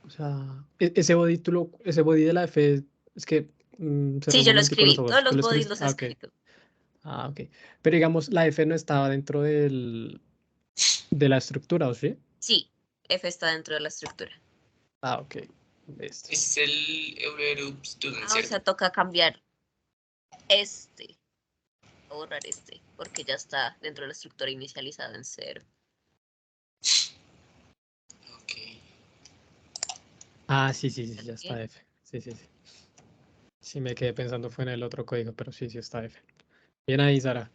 O sea, ese body, ese body de la F, es que cerré Sí, un yo lo momentico los escribí. ojos. Todos ¿Tú lo los bodies escribiste? los he Ah, ok. escrito. Ah, ok. Pero digamos, la F no estaba dentro de la estructura, ¿o sí? Sí, F está dentro de la estructura. Ah, ok. Listo. Es el Euler Student, Ah, o ¿cierto? sea, toca cambiar este. O borrar este, porque ya está dentro de la estructura inicializada en 0. Ok. Ah, sí, sí, sí, ya está Bien. F. Sí, sí, sí. Sí, me quedé pensando fue en el otro código, pero sí, sí está F. Bien ahí, Sara.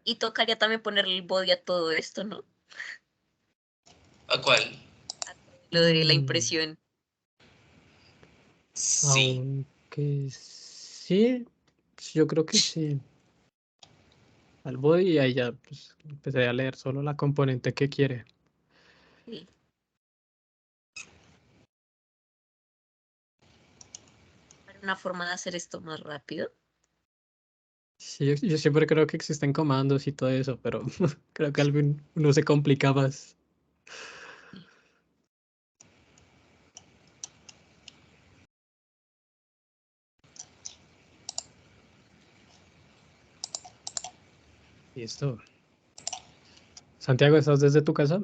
Y tocaría también ponerle el body a todo esto, ¿no? ¿A cuál? A todo lo de la Mm, impresión. Sí. Aunque sí, yo creo que sí. Al body y ahí ya pues, empecé a leer solo la componente que quiere. Sí. Para una forma de hacer esto más rápido. Sí, yo siempre creo que existen comandos y todo eso, pero creo que uno se complica más. Listo. Santiago, ¿estás desde tu casa?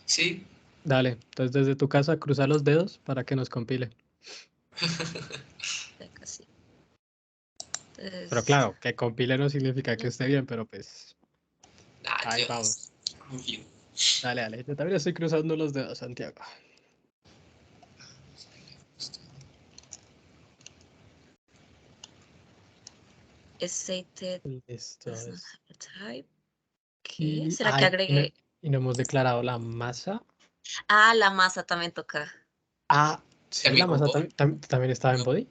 Sí. Dale, entonces desde tu casa cruza los dedos para que nos compile. Ya casi. Pero Entonces, claro, que compile no significa que esté bien, pero pues Ah, ahí yo vamos. confío. Dale, dale. Yo también estoy cruzando los dedos, Santiago. stated Listo. does not have a type. ¿Qué? Y, ¿Será que ay, agregué? y no hemos declarado la masa. Ah, la masa también toca. Ah, sí, la ¿También con masa Bob? también estaba en body.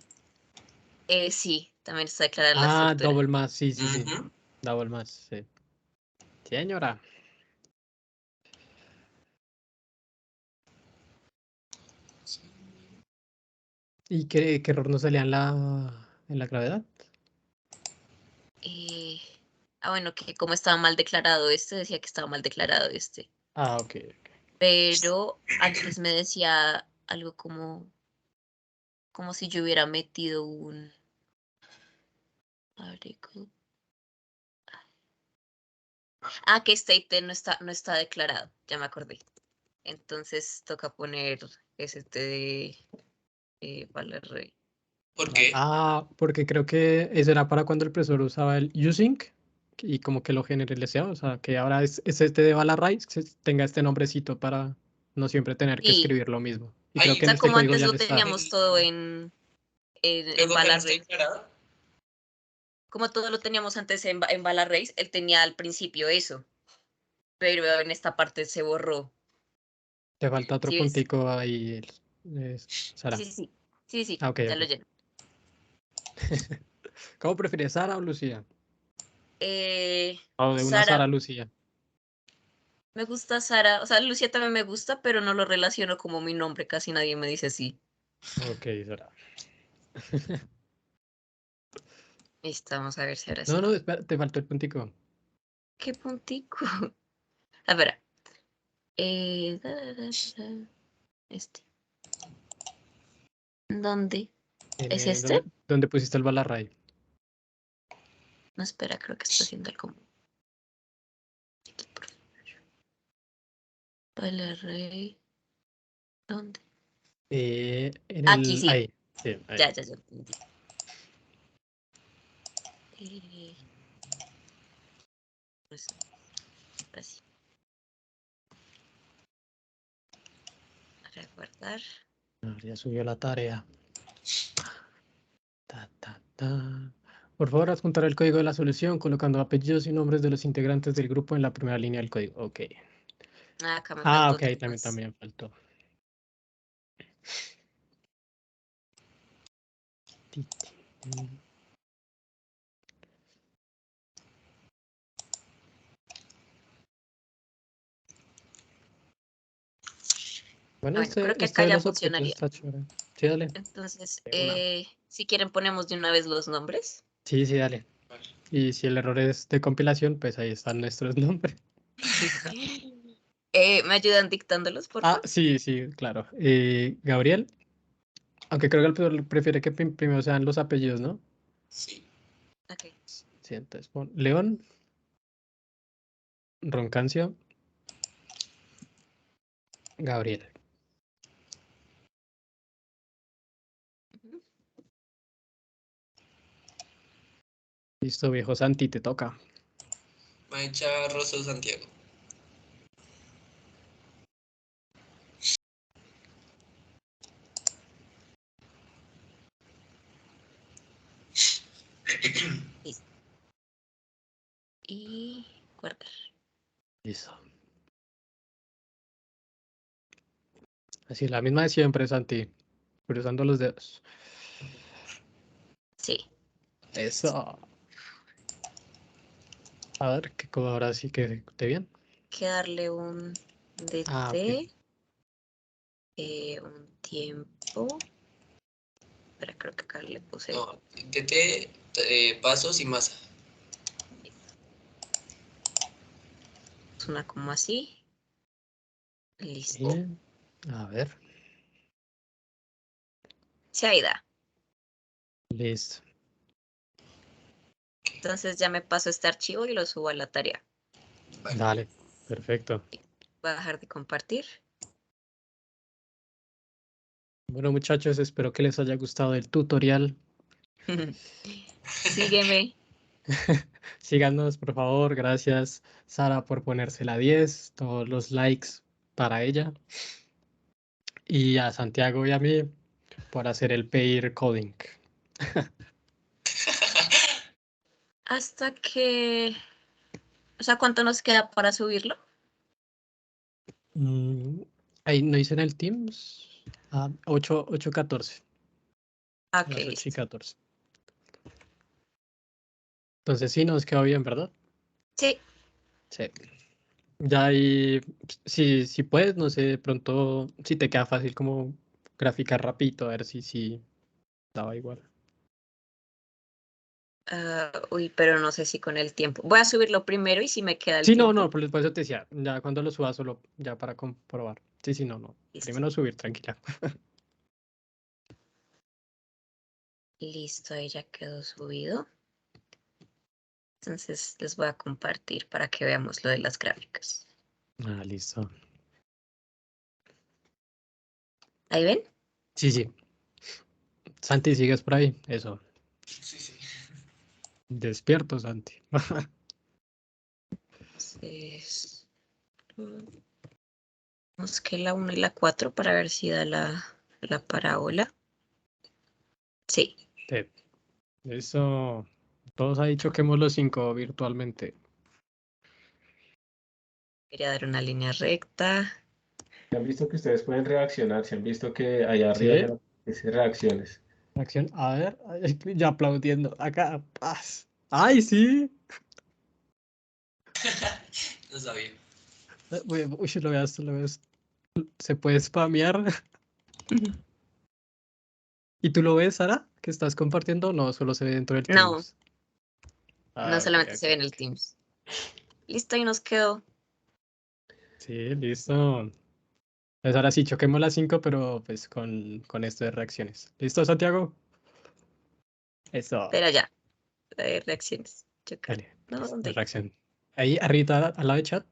Sí, también está declarada en la Ah, estructura. double más, sí, sí, sí. Ujú. Double más, sí. Señora. ¿Y qué error no salía en la gravedad? Eh, bueno, que como estaba mal declarado este, decía que estaba mal declarado este. Ah, ok. Pero antes me decía algo como si yo hubiera metido un article. Ah, que state no está declarado, ya me acordé. Entonces toca poner ST de Valerrey. ¿Por qué? Ah, porque creo que eso era para cuando el profesor usaba el using y como que lo generalizaba, o sea, que ahora es este de Balarray, que tenga este nombrecito para no siempre tener que Sí, escribir lo mismo. Y creo Ahí, que o en sea, este como código antes ya lo no está. teníamos todo en ¿Luego que no está Valarrey. declarado? Como todo lo teníamos antes en Valarrey, él tenía al principio eso, pero en esta parte se borró. Te falta otro ¿Sí ves? puntico ahí, Sí, Sara. sí, sí. Sí, sí, Ah, ok, ya ok. lo lleno. ¿Cómo prefieres, Sara o Lucía? Eh, O de una Sara Sara, Lucía. me gusta Sara. O sea, Lucía también me gusta, pero no lo relaciono como mi nombre. Casi nadie me dice así. Ok, Sara. Listo, vamos a ver si ahora No, sí. no, espera, te faltó el puntico. ¿Qué puntico? A ver. Este. ¿Dónde? ¿Es este? ¿Dónde pusiste el Balarray? No, espera, creo que está haciendo algo. Valerrey. ¿Dónde? Aquí sí. Ahí. Sí, ahí. Ya entendí. Pues, así. Para guardar. Ah, ya subió la tarea. Ta, ta, ta. Por favor, adjuntar el código de la solución colocando apellidos y nombres de los integrantes del grupo en la primera línea del código. Ok. Ah, acá me Ah, faltó ok, otro también, más. también faltó. Ti, ti, ti. Bueno, Bueno, creo que esto acá de ya los objetos funcionaría. está chévere. Sí, dale. Entonces, De una. si quieren ponemos de una vez los nombres. Sí, sí, dale. Y si el error es de compilación, pues ahí están nuestros nombres. ¿Me ayudan dictándolos, por favor? Sí, claro. Gabriel, aunque creo que el profesor prefiere que primero sean los apellidos, ¿no? Sí. Ok. Sí, entonces pon León, Roncancio, Gabriel. Ujú. Listo, viejo Santi, te toca. Maicha Rosso Santiago. Listo. Y guardar. Listo. Así, la misma de siempre, Santi. Cruzando los dedos. Sí. Eso. A ver, que ahora sí que esté bien. Hay que darle un DT, Ok. un tiempo. Espera, creo que acá le puse. No, TT, pasos y masa. Una como así. Listo. Bien. A ver. Se ahí da. Listo. Entonces ya me paso este archivo y lo subo a la tarea. Vale. Dale. Perfecto. Voy a dejar de compartir. Bueno, muchachos, espero que les haya gustado el tutorial. Sígueme. Síganos, por favor. Gracias, Sara, por ponerse la 10. Todos los likes para ella. Y a Santiago y a mí por hacer el pair coding. Hasta que... O sea, ¿cuánto nos queda para subirlo? Ahí no hice en el Teams. 8:14. Ok, Las 8 y listo. 14. Entonces sí nos quedó bien, ¿verdad? Sí. Sí. Ya ahí, si puedes, no sé, de pronto, si te queda fácil como graficar rapidito, a ver si daba igual. Uy, pero no sé si con el tiempo. Voy a subirlo primero y si me queda el Sí, tiempo. no, por eso te decía, ya cuando lo subas solo, ya para comprobar. Sí, no. Listo. Primero subir, tranquila. Listo, ahí ya quedó subido. Entonces les voy a compartir para que veamos lo de las gráficas. Listo. ¿Ahí ven? Sí. Santi, ¿sigues por ahí? Eso. Sí. Despierto, Santi. Entonces, busqué la 1 y la 4 para ver si da la parábola. Sí. Sí. Eso. Todos ahí choquemos los 5 virtualmente. Quería dar una línea recta. ¿Se han visto que ustedes pueden reaccionar? ¿Se han visto que allá arriba Sí. ya dice reacciones? Acción. A ver. Ay, ya aplaudiendo. Acá. Paz. ¡Ay, sí! No sabía. Uy, lo veas. ¿Se puede spamear? ¿Y tú lo ves, Sara? ¿Que estás compartiendo? No, solo se ve dentro del No, Teams. no Ok. solamente se ve en el Teams. Listo, y nos quedó. Sí, listo. Pues ahora sí, choquemos las 5, pero pues con esto de reacciones. ¿Listo, Santiago? Eso. Pero ya, reacciones. Chocar. Dale, No, pues, de ¿dónde? reacción. Ahí, arriba, al lado de chat.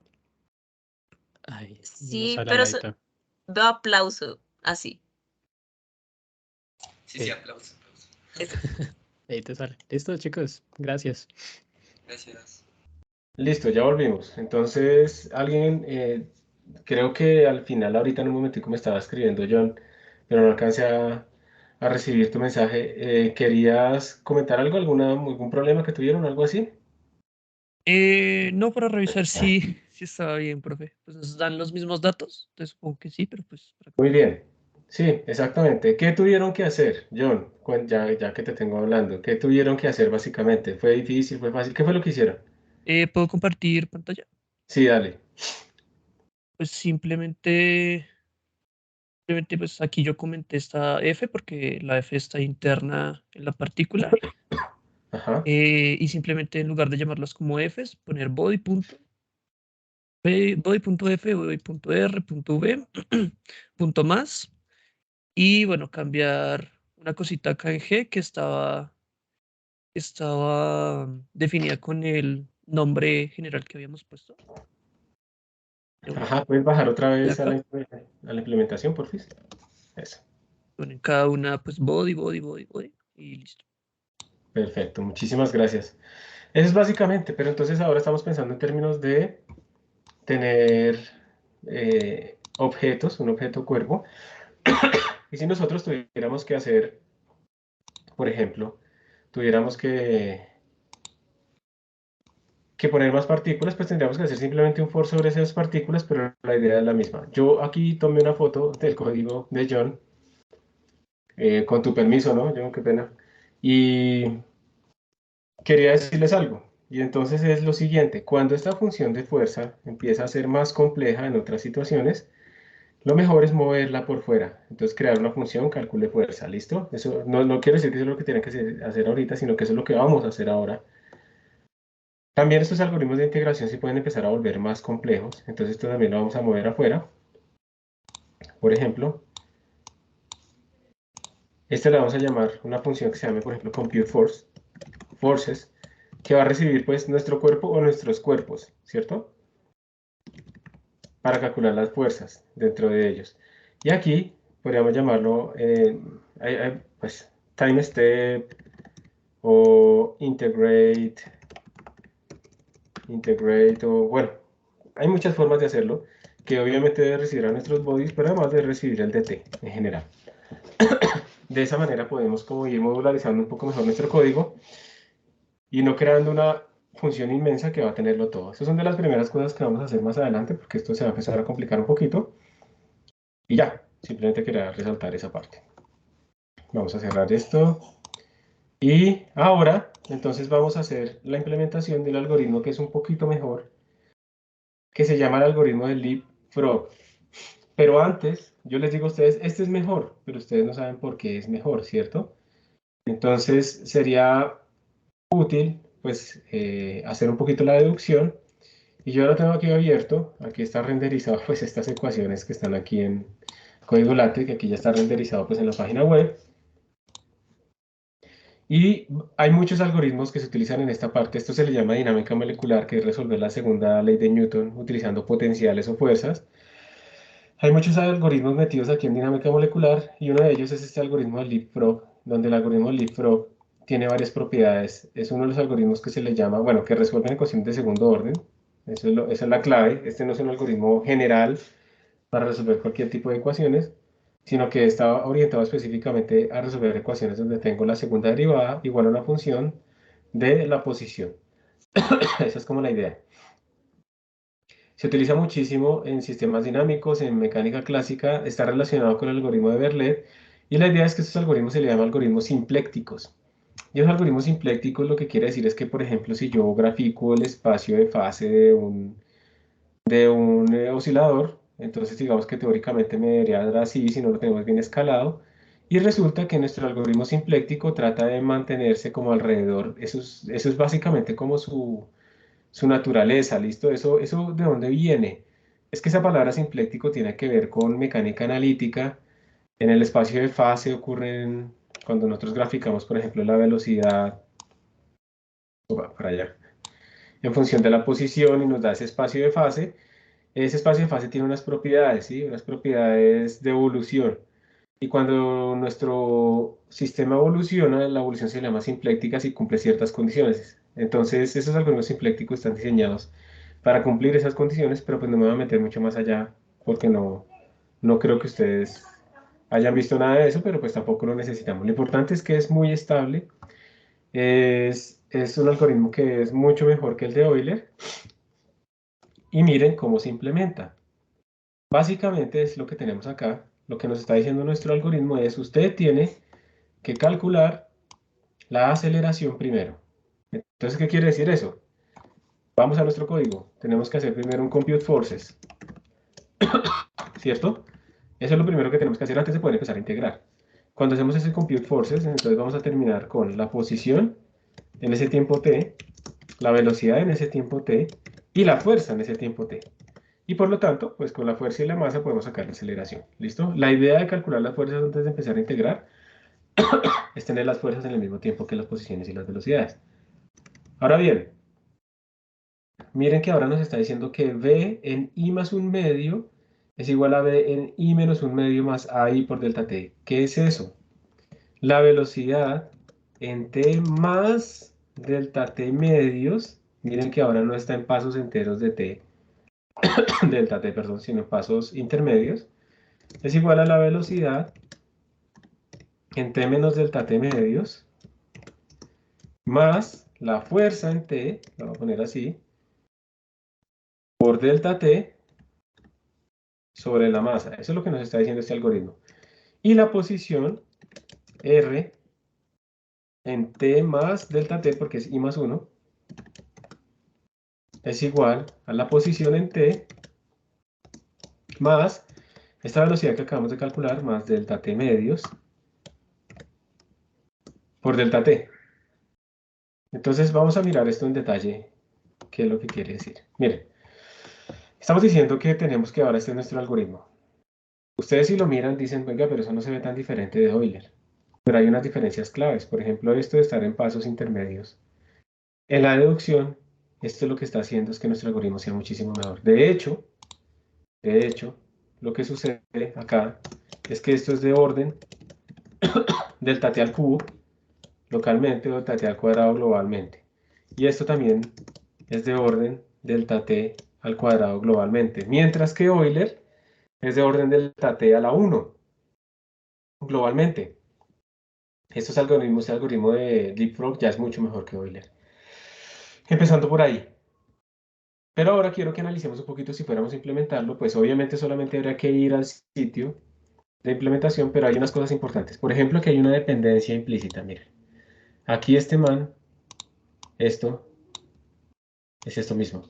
Ahí, no Sí, sale al pero ladito. veo aplauso. Así. Sí, aplausos. Ese. Ahí te sale. Listo, chicos. Gracias. Gracias. Listo, ya volvimos. Entonces, alguien, creo que al final, ahorita en un momentico me estaba escribiendo John, pero no alcancé a recibir tu mensaje. ¿Querías comentar algo, algún problema que tuvieron, algo así? No, para revisar si estaba bien, profe. Pues nos dan los mismos datos. Entonces supongo que sí, pero pues para Muy confirmar. bien. Sí, exactamente. ¿Qué tuvieron que hacer, John? Ya que te tengo hablando, ¿qué tuvieron que hacer básicamente? ¿Fue difícil, fue fácil? ¿Qué fue lo que hicieron? ¿Puedo compartir pantalla? Sí, dale. Pues simplemente pues aquí yo comenté esta F porque la F está interna en la partícula. Ajá. Y simplemente en lugar de llamarlas como Fs, poner body punto body.f, body.r, .v, punto más. Y bueno, cambiar una cosita acá en G que estaba definida con el nombre general que habíamos puesto. Ajá, puedes bajar otra vez a acá. la implementación, por fin. Eso. Bueno, en cada una, pues body, y listo. Perfecto, muchísimas gracias. Eso es básicamente, pero entonces ahora estamos pensando en términos de tener objetos, un objeto cuerpo. Y si nosotros tuviéramos que hacer, por ejemplo, tuviéramos que poner más partículas, pues tendríamos que hacer simplemente un for sobre esas partículas, pero la idea es la misma. Yo aquí tomé una foto del código de John, con tu permiso, ¿no, John? Qué pena. Y quería decirles algo. Y entonces es lo siguiente, cuando esta función de fuerza empieza a ser más compleja en otras situaciones, lo mejor es moverla por fuera. Entonces crear una función, calcule fuerza, ¿listo? Eso no quiere decir que eso es lo que tienen que hacer ahorita, sino que eso es lo que vamos a hacer ahora. También estos algoritmos de integración se pueden empezar a volver más complejos, entonces esto también lo vamos a mover afuera. Por ejemplo, este le vamos a llamar una función que se llame, por ejemplo, compute forces, que va a recibir pues nuestro cuerpo o nuestros cuerpos, ¿cierto? Para calcular las fuerzas dentro de ellos. Y aquí podríamos llamarlo pues, time step o integrate, o bueno, hay muchas formas de hacerlo, que obviamente recibirá nuestros bodies, pero además de recibir el dt en general. De esa manera podemos como ir modularizando un poco mejor nuestro código y no creando una función inmensa que va a tenerlo todo. Esas son de las primeras cosas que vamos a hacer más adelante, porque esto se va a empezar a complicar un poquito. Y ya, simplemente quería resaltar esa parte. Vamos a cerrar esto. Y ahora, entonces vamos a hacer la implementación del algoritmo que es un poquito mejor, que se llama el algoritmo del leapfrog. Pero antes, yo les digo a ustedes, este es mejor, pero ustedes no saben por qué es mejor, ¿cierto? Entonces sería útil, pues, hacer un poquito la deducción. Y yo lo tengo aquí abierto, aquí está renderizado, pues, estas ecuaciones que están aquí en código LaTeX, que aquí ya está renderizado, pues, en la página web. Y hay muchos algoritmos que se utilizan en esta parte. Esto se le llama dinámica molecular, que es resolver la segunda ley de Newton utilizando potenciales o fuerzas. Hay muchos algoritmos metidos aquí en dinámica molecular y uno de ellos es este algoritmo de Leapfrog, donde el algoritmo de Leapfrog tiene varias propiedades. Es uno de los algoritmos que se le llama, bueno, que resuelven ecuaciones de segundo orden. Esa es la clave. Este no es un algoritmo general para resolver cualquier tipo de ecuaciones, sino que está orientado específicamente a resolver ecuaciones donde tengo la segunda derivada igual a una función de la posición. Esa es como la idea. Se utiliza muchísimo en sistemas dinámicos, en mecánica clásica, está relacionado con el algoritmo de Verlet, y la idea es que estos algoritmos se le llaman algoritmos simplécticos. Y los algoritmos simplécticos lo que quiere decir es que, por ejemplo, si yo grafico el espacio de fase de un oscilador, entonces digamos que teóricamente me debería dar así si no lo tenemos bien escalado, y resulta que nuestro algoritmo simpléctico trata de mantenerse como alrededor, eso es básicamente como su naturaleza, ¿listo? Eso ¿de dónde viene? Es que esa palabra simpléctico tiene que ver con mecánica analítica. En el espacio de fase ocurren, cuando nosotros graficamos, por ejemplo, la velocidad, para allá, en función de la posición y nos da ese espacio de fase. Ese espacio de fase tiene unas propiedades, ¿sí? Unas propiedades de evolución. Y cuando nuestro sistema evoluciona, la evolución se llama simpléctica si cumple ciertas condiciones. Entonces, esos algoritmos simplécticos están diseñados para cumplir esas condiciones, pero pues no me voy a meter mucho más allá porque no creo que ustedes hayan visto nada de eso, pero pues tampoco lo necesitamos. Lo importante es que es muy estable, es un algoritmo que es mucho mejor que el de Euler y miren cómo se implementa. Básicamente es lo que tenemos acá. Lo que nos está diciendo nuestro algoritmo es, usted tiene que calcular la aceleración primero. Entonces, ¿qué quiere decir eso? Vamos a nuestro código. Tenemos que hacer primero un compute forces. ¿Cierto? Eso es lo primero que tenemos que hacer antes de poder empezar a integrar. Cuando hacemos ese compute forces, entonces vamos a terminar con la posición en ese tiempo t, la velocidad en ese tiempo t y la fuerza en ese tiempo t. Y por lo tanto, pues con la fuerza y la masa podemos sacar la aceleración. ¿Listo? La idea de calcular las fuerzas antes de empezar a integrar es tener las fuerzas en el mismo tiempo que las posiciones y las velocidades. Ahora bien, miren que ahora nos está diciendo que V en I más 1/2 es igual a V en I menos 1/2 más AI por delta T. ¿Qué es eso? La velocidad en T más delta T medios, miren que ahora no está en pasos enteros de T, delta T, perdón, sino en pasos intermedios, es igual a la velocidad en T menos delta T medios, más la fuerza en T, lo voy a poner así, por delta T sobre la masa. Eso es lo que nos está diciendo este algoritmo. Y la posición R en T más delta T, porque es I más 1, es igual a la posición en T más esta velocidad que acabamos de calcular, más delta T medios por delta T. Entonces vamos a mirar esto en detalle, qué es lo que quiere decir. Miren, estamos diciendo que tenemos que ahora este es nuestro algoritmo. Ustedes si lo miran dicen, venga, pero eso no se ve tan diferente de Euler. Pero hay unas diferencias claves. Por ejemplo, esto de estar en pasos intermedios. En la deducción, esto lo que está haciendo es que nuestro algoritmo sea muchísimo mejor. De hecho, lo que sucede acá es que esto es de orden delta T al cubo localmente o delta T al cuadrado globalmente. Y esto también es de orden delta T al cuadrado globalmente. Mientras que Euler es de orden delta T a la 1 globalmente. Estos algoritmos, el algoritmo de Leapfrog ya es mucho mejor que Euler. Empezando por ahí. Pero ahora quiero que analicemos un poquito si fuéramos a implementarlo, pues obviamente solamente habría que ir al sitio de implementación, pero hay unas cosas importantes. Por ejemplo, que hay una dependencia implícita, miren. Aquí este man, esto, es esto mismo.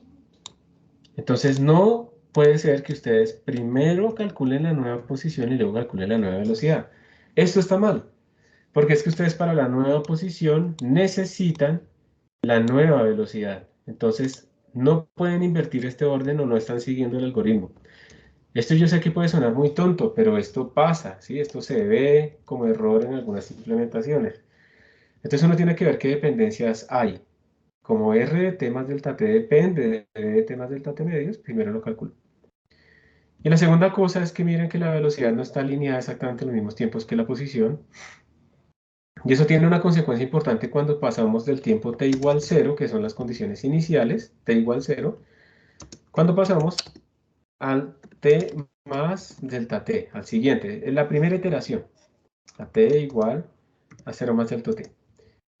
Entonces no puede ser que ustedes primero calculen la nueva posición y luego calculen la nueva velocidad. Esto está mal, porque es que ustedes para la nueva posición necesitan la nueva velocidad. Entonces no pueden invertir este orden o no están siguiendo el algoritmo. Esto yo sé que puede sonar muy tonto, pero esto pasa, ¿sí? Esto se ve como error en algunas implementaciones. Entonces uno tiene que ver qué dependencias hay. Como R de T más delta T depende de R de T más delta T medios, primero lo calculo. Y la segunda cosa es que miren que la velocidad no está alineada exactamente en los mismos tiempos que la posición. Y eso tiene una consecuencia importante cuando pasamos del tiempo T igual 0, que son las condiciones iniciales, T igual 0, cuando pasamos al T más delta T, al siguiente, en la primera iteración, a T igual a 0 más delta T.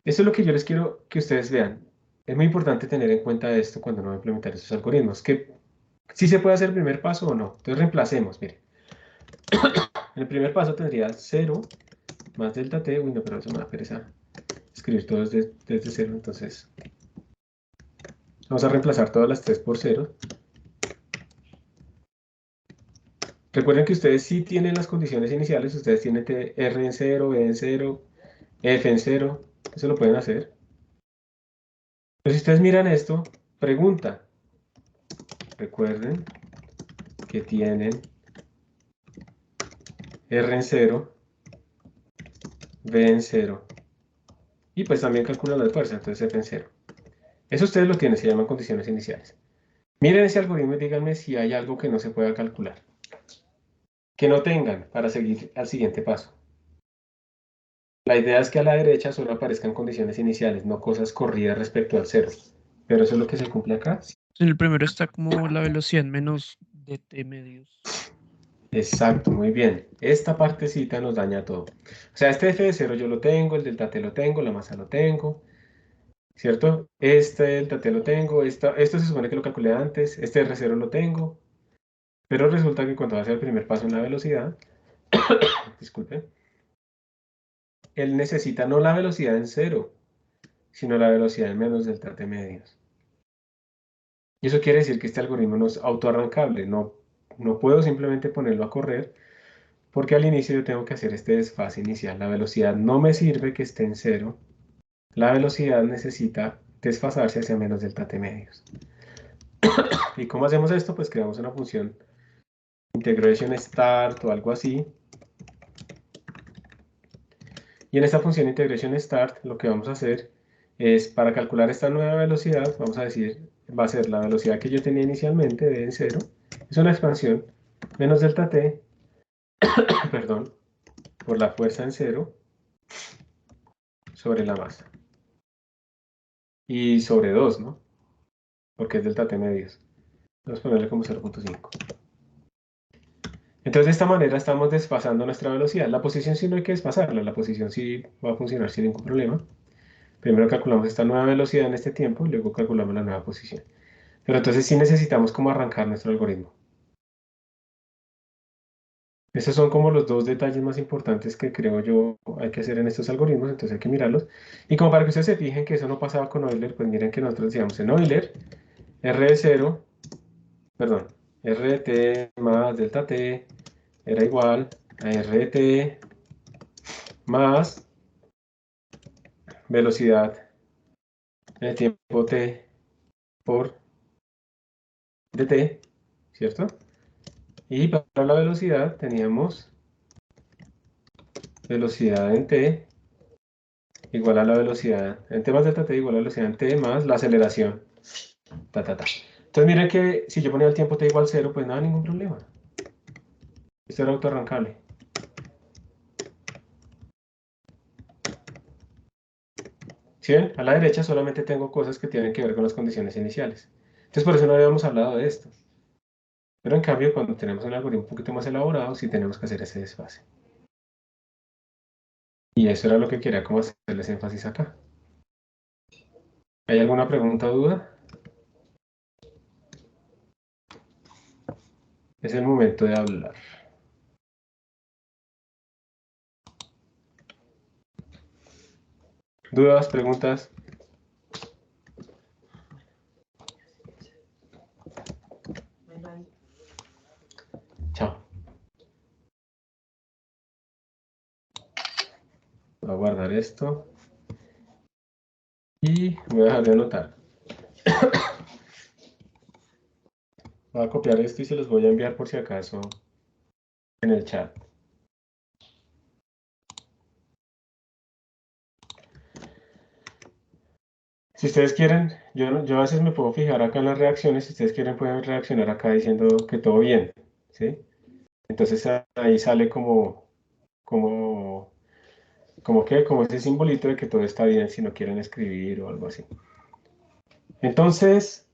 Eso es lo que yo les quiero que ustedes vean. Es muy importante tener en cuenta esto cuando no va a implementar esos algoritmos, que si se puede hacer el primer paso o no. Entonces reemplacemos, miren. En el primer paso tendría 0 más delta T, uy no, pero eso me da pereza escribir todo desde 0, entonces vamos a reemplazar todas las 3 por 0. Recuerden que ustedes sí tienen las condiciones iniciales, ustedes tienen R en 0, B en 0, F en 0, eso lo pueden hacer. Pero si ustedes miran esto, pregunta, recuerden que tienen R en 0, B en 0, y pues también calculan la fuerza, entonces F en 0. Eso ustedes lo tienen, se llaman condiciones iniciales. Miren ese algoritmo y díganme si hay algo que no se pueda calcular. Que no tengan para seguir al siguiente paso. La idea es que a la derecha solo aparezcan condiciones iniciales, no cosas corridas respecto al 0. Pero eso es lo que se cumple acá. En el primero está como la velocidad en menos de T medios. Exacto, muy bien. Esta partecita nos daña todo. O sea, este F de 0 yo lo tengo, el delta T lo tengo, la masa lo tengo, ¿cierto? Este delta T lo tengo, esto se supone que lo calculé antes, este R0 lo tengo, pero resulta que cuando va a hacer el primer paso en la velocidad, disculpe, él necesita no la velocidad en 0, sino la velocidad en menos delta T medios. Y eso quiere decir que este algoritmo no es autoarrancable, no puedo simplemente ponerlo a correr, porque al inicio yo tengo que hacer este desfase inicial. La velocidad no me sirve que esté en 0, la velocidad necesita desfasarse hacia menos delta T medios. ¿Y cómo hacemos esto? Pues creamos una función integration start o algo así. Y en esta función integration start lo que vamos a hacer es, para calcular esta nueva velocidad, vamos a decir, va a ser la velocidad que yo tenía inicialmente de en 0, es una expansión, menos delta t, perdón, por la fuerza en 0, sobre la masa. Y sobre 2, ¿no? Porque es delta t medios. Vamos a ponerle como 0.5. Entonces de esta manera estamos desfasando nuestra velocidad. La posición sí no hay que desfasarla, la posición sí va a funcionar sin ningún problema. Primero calculamos esta nueva velocidad en este tiempo y luego calculamos la nueva posición. Pero entonces sí necesitamos como arrancar nuestro algoritmo. Esos son como los dos detalles más importantes que creo yo hay que hacer en estos algoritmos, entonces hay que mirarlos. Y como para que ustedes se fijen que eso no pasaba con Euler, pues miren que nosotros decíamos en Euler, R de 0, perdón, R de t más delta t era igual a R de t más velocidad en el tiempo t por dt, ¿cierto? Y para la velocidad teníamos velocidad en t igual a la velocidad en t más delta t igual a la velocidad en t más la aceleración. Entonces miren que si yo ponía el tiempo t igual 0, pues nada, ningún problema. Esto era autoarrancable. ¿Sí ven? A la derecha solamente tengo cosas que tienen que ver con las condiciones iniciales. Entonces por eso no habíamos hablado de esto. Pero en cambio, cuando tenemos un algoritmo un poquito más elaborado, sí tenemos que hacer ese desfase. Y eso era lo que quería como hacerles énfasis acá. ¿Hay alguna pregunta o duda? Es el momento de hablar. ¿Dudas? ¿Preguntas? Chao. Voy a guardar esto. Y voy a dejar de anotar. Voy a copiar esto y se los voy a enviar por si acaso en el chat. Si ustedes quieren, yo a veces me puedo fijar acá en las reacciones. Si ustedes quieren, pueden reaccionar acá diciendo que todo bien, ¿sí? Entonces ahí sale como ese simbolito de que todo está bien si no quieren escribir o algo así. Entonces,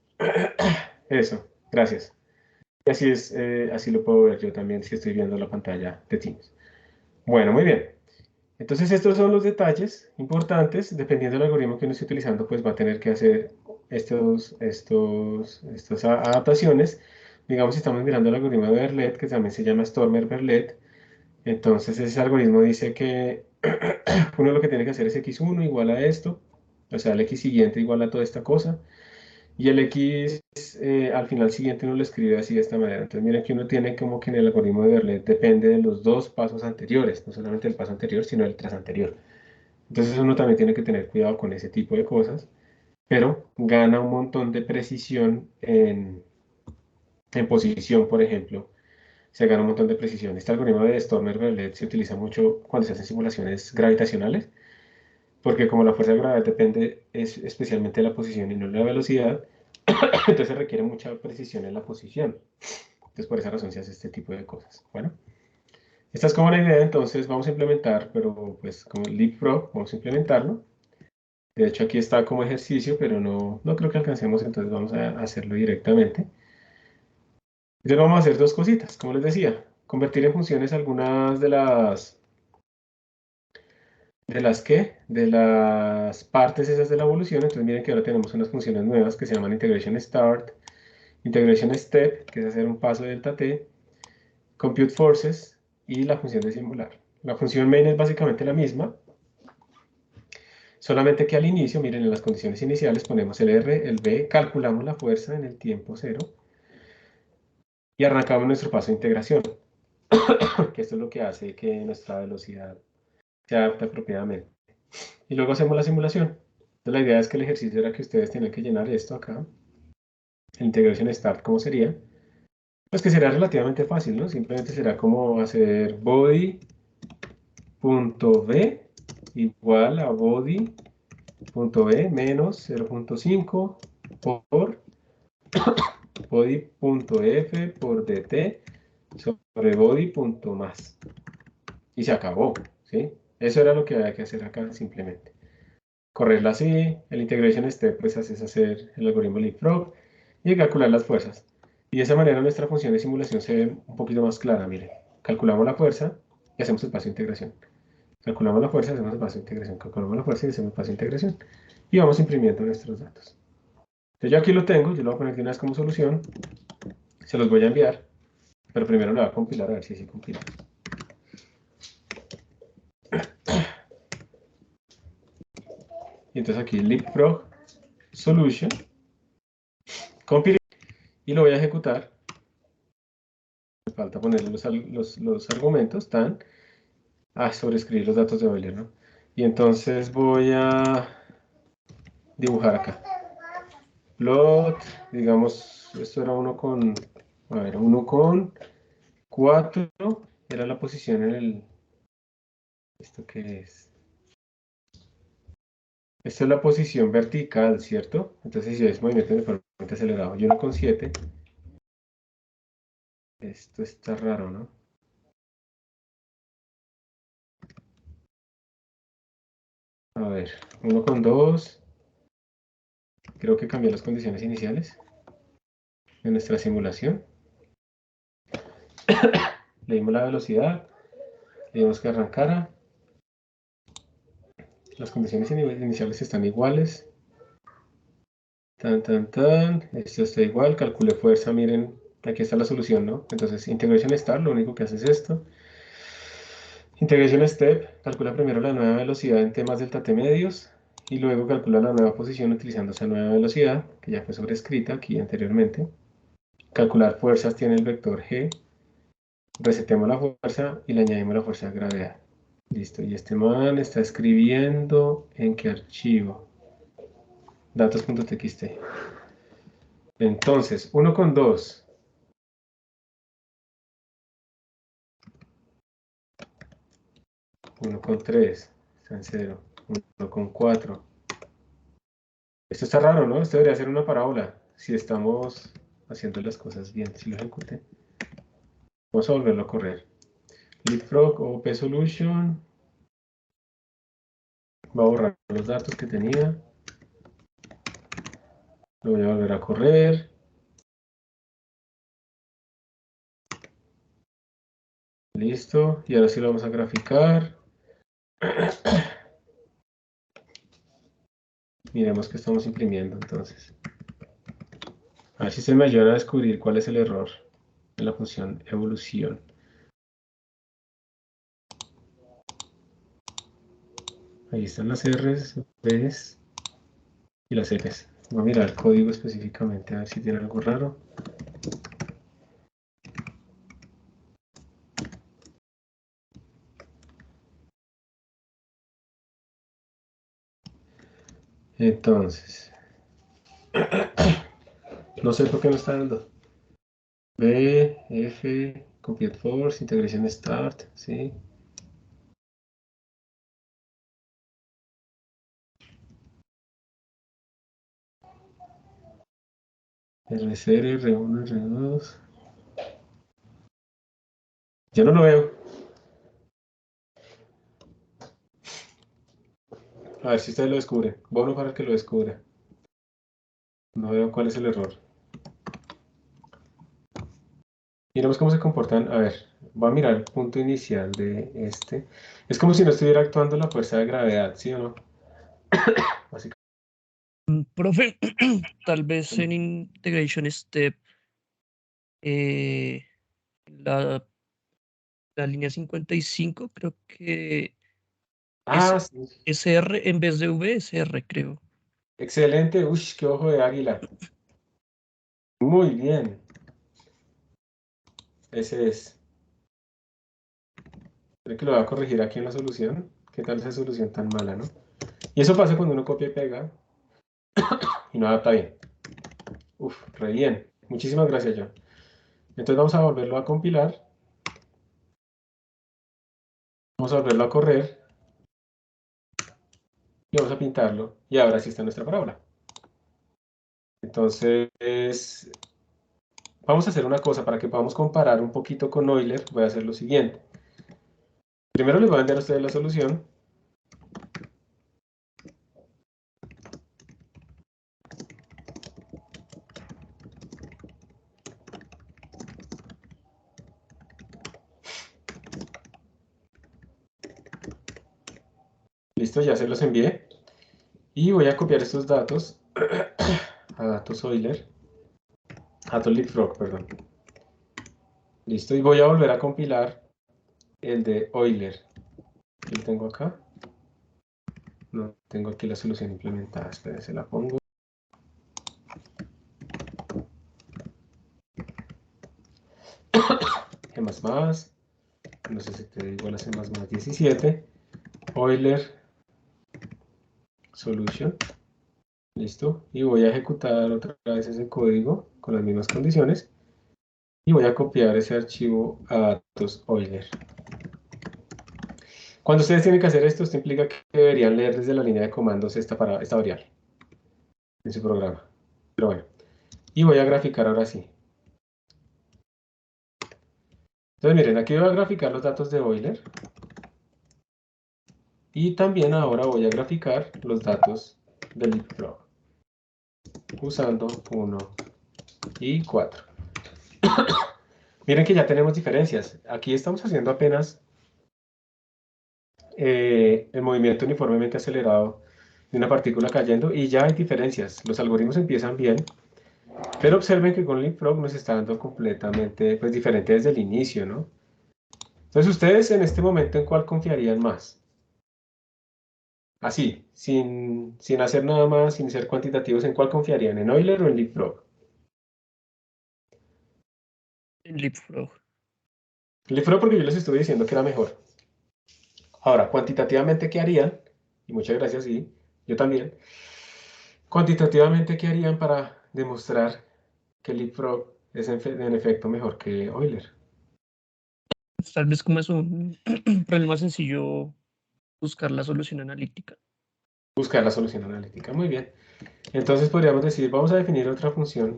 eso, gracias. Y así es, así lo puedo ver yo también si estoy viendo la pantalla de Teams. Bueno, muy bien. Entonces estos son los detalles importantes. Dependiendo del algoritmo que uno esté utilizando, pues va a tener que hacer estas adaptaciones. Digamos, si estamos mirando el algoritmo de Verlet, que también se llama Stormer-Verlet, entonces ese algoritmo dice que uno lo que tiene que hacer es x1 igual a esto, o sea, el x siguiente igual a toda esta cosa, y el x al final siguiente uno lo escribe así de esta manera. Entonces miren que uno tiene como que en el algoritmo de Verlet depende de los dos pasos anteriores, no solamente el paso anterior, sino el tras anterior. Entonces uno también tiene que tener cuidado con ese tipo de cosas, pero gana un montón de precisión en posición, por ejemplo. Se gana un montón de precisión. Este algoritmo de Stormer-Verlet se utiliza mucho cuando se hacen simulaciones gravitacionales, porque como la fuerza de gravedad depende especialmente de la posición y no de la velocidad, entonces se requiere mucha precisión en la posición. Entonces por esa razón se hace este tipo de cosas. Bueno, esta es como la idea, entonces vamos a implementar, pero pues como LeapFrog, vamos a implementarlo. De hecho aquí está como ejercicio, pero no creo que alcancemos, entonces vamos a hacerlo directamente. Entonces vamos a hacer dos cositas, como les decía, convertir en funciones algunas de las partes esas de la evolución. Entonces miren que ahora tenemos unas funciones nuevas que se llaman integration start, integration step, que es hacer un paso de delta t, compute forces y la función de simular. La función main es básicamente la misma, solamente que al inicio, miren, en las condiciones iniciales ponemos el R, el B, calculamos la fuerza en el tiempo 0 y arrancamos nuestro paso de integración, que esto es lo que hace que nuestra velocidad se adapte apropiadamente. Y luego hacemos la simulación. Entonces la idea es que el ejercicio era que ustedes tienen que llenar esto acá. la integración start, ¿cómo sería? Pues que será relativamente fácil, ¿no? Simplemente será como hacer body.b igual a body.b menos 0.5 por body.f por dt sobre body.más. Y se acabó, ¿sí? Eso era lo que había que hacer acá simplemente. Correrla así, el integration step pues es hacer el algoritmo leapfrog y calcular las fuerzas. Y de esa manera nuestra función de simulación se ve un poquito más clara, miren. Calculamos la fuerza y hacemos el paso de integración. Calculamos la fuerza y hacemos el paso de integración. Calculamos la fuerza y hacemos el paso de integración. Y vamos imprimiendo nuestros datos. Entonces yo aquí lo tengo, yo lo voy a poner de una vez como solución. Se los voy a enviar, pero primero lo voy a compilar a ver si sí compila. Y entonces aquí leapfrog solution, compile, y lo voy a ejecutar. Me falta ponerle los argumentos, sobreescribir los datos de Euler, ¿no? Y entonces voy a dibujar acá. Plot, digamos, esto era 1,4, era la posición en el... ¿Esto qué es? Esta es la posición vertical, ¿cierto? Entonces si es movimiento uniformemente acelerado, y 1,7. Esto está raro, ¿no? A ver, 1,2. Creo que cambié las condiciones iniciales de nuestra simulación. Le dimos la velocidad, le dimos que arrancara. Las condiciones iniciales están iguales. Esto está igual, calculé fuerza, miren, aquí está la solución, ¿no? Entonces, integration start, lo único que hace es esto. Integration step, calcula primero la nueva velocidad en t más delta t medios, y luego calcula la nueva posición utilizando esa nueva velocidad, que ya fue sobrescrita aquí anteriormente. Calcular fuerzas tiene el vector g. Resetemos la fuerza y le añadimos la fuerza de gravedad. Listo, y este man está escribiendo ¿en qué archivo? Datos.txt. Entonces, 1,2. 1,3. Está en 0. 1,4. Esto está raro, ¿no? Esto debería ser una parábola. Si estamos haciendo las cosas bien. Si lo ejecuté. Vamos a volverlo a correr. Leapfrog OP Solution. Va a borrar los datos que tenía. Lo voy a volver a correr. Listo. Y ahora sí lo vamos a graficar. Miremos qué estamos imprimiendo entonces. A ver si se me ayuda a descubrir cuál es el error en la función evolución. Ahí están las R's, B's y las F's. Voy a mirar el código específicamente a ver si tiene algo raro. Entonces, no sé por qué no está dando. B, F, compute force, integration start, ¿sí? R0, R1, R2. Yo no lo veo. A ver si ustedes lo descubren. Bueno para el que lo descubra. No veo cuál es el error. Miremos cómo se comportan. A ver, voy a mirar el punto inicial de este. Es como si no estuviera actuando la fuerza de gravedad, ¿sí o no? Básicamente. Profe, tal vez en Integration Step la línea 55 creo que Sí. SR en vez de V, SR creo. Excelente. Uy, qué ojo de águila. Muy bien. Ese es. Creo que lo voy a corregir aquí en la solución. ¿Qué tal esa solución tan mala, no? Y eso pasa cuando uno copia y pega y no adapta bien. Uf, re bien. Muchísimas gracias, John. Entonces vamos a volverlo a compilar. Vamos a volverlo a correr. Y vamos a pintarlo. Y ahora sí está nuestra parábola. Entonces, vamos a hacer una cosa para que podamos comparar un poquito con Euler. Voy a hacer lo siguiente. Primero les voy a enviar a ustedes la solución. Listo, ya se los envié. Y voy a copiar estos datos a datos Euler. A datos Leapfrog, perdón. Listo, y voy a volver a compilar el de Euler. ¿Qué lo tengo acá? No tengo aquí la solución implementada. Espérense, la pongo. G++. No sé si te igual a C++ 17. Euler Solution. Listo. Y voy a ejecutar otra vez ese código con las mismas condiciones. Y voy a copiar ese archivo a datos Euler. Cuando ustedes tienen que hacer esto implica que deberían leer desde la línea de comandos esta variable en su programa. Pero bueno. Y voy a graficar ahora sí. Entonces miren, aquí voy a graficar los datos de Euler. Y también ahora voy a graficar los datos del Leapfrog. Usando 1 y 4. Miren que ya tenemos diferencias. Aquí estamos haciendo apenas el movimiento uniformemente acelerado de una partícula cayendo y ya hay diferencias. Los algoritmos empiezan bien, pero observen que con Leapfrog nos está dando completamente diferente desde el inicio, ¿no? Entonces, ¿ustedes en este momento en cuál confiarían más? Así, sin hacer nada más, sin ser cuantitativos, ¿en cuál confiarían? ¿En Euler o en Leapfrog? En Leapfrog. Leapfrog porque yo les estuve diciendo que era mejor. Ahora, cuantitativamente, ¿qué harían? Y muchas gracias, sí, yo también. Cuantitativamente, ¿qué harían para demostrar que Leapfrog es en efecto mejor que Euler? Pues, tal vez como es un problema sencillo buscar la solución analítica. Buscar la solución analítica, muy bien. Entonces podríamos decir, vamos a definir otra función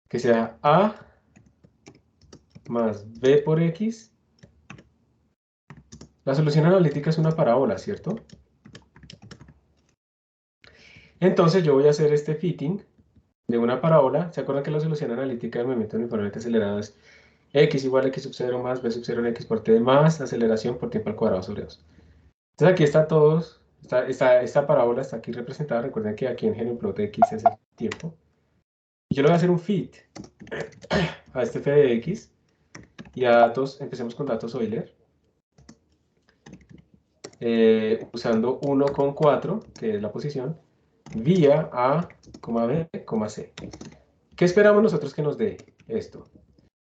que sea a más b por x. La solución analítica es una parábola, ¿cierto? Entonces yo voy a hacer este fitting de una parábola. ¿Se acuerdan que la solución analítica del movimiento uniformemente acelerado es x igual a x sub 0 más b sub 0 en x por t más aceleración por tiempo al cuadrado sobre 2? Entonces aquí está todos, esta parábola está aquí representada. Recuerden que aquí en Genplot x es el tiempo. Y yo le voy a hacer un fit a este f de x y a datos, empecemos con datos Euler. Usando 1,4, que es la posición, vía A, B, C. ¿Qué esperamos nosotros que nos dé esto?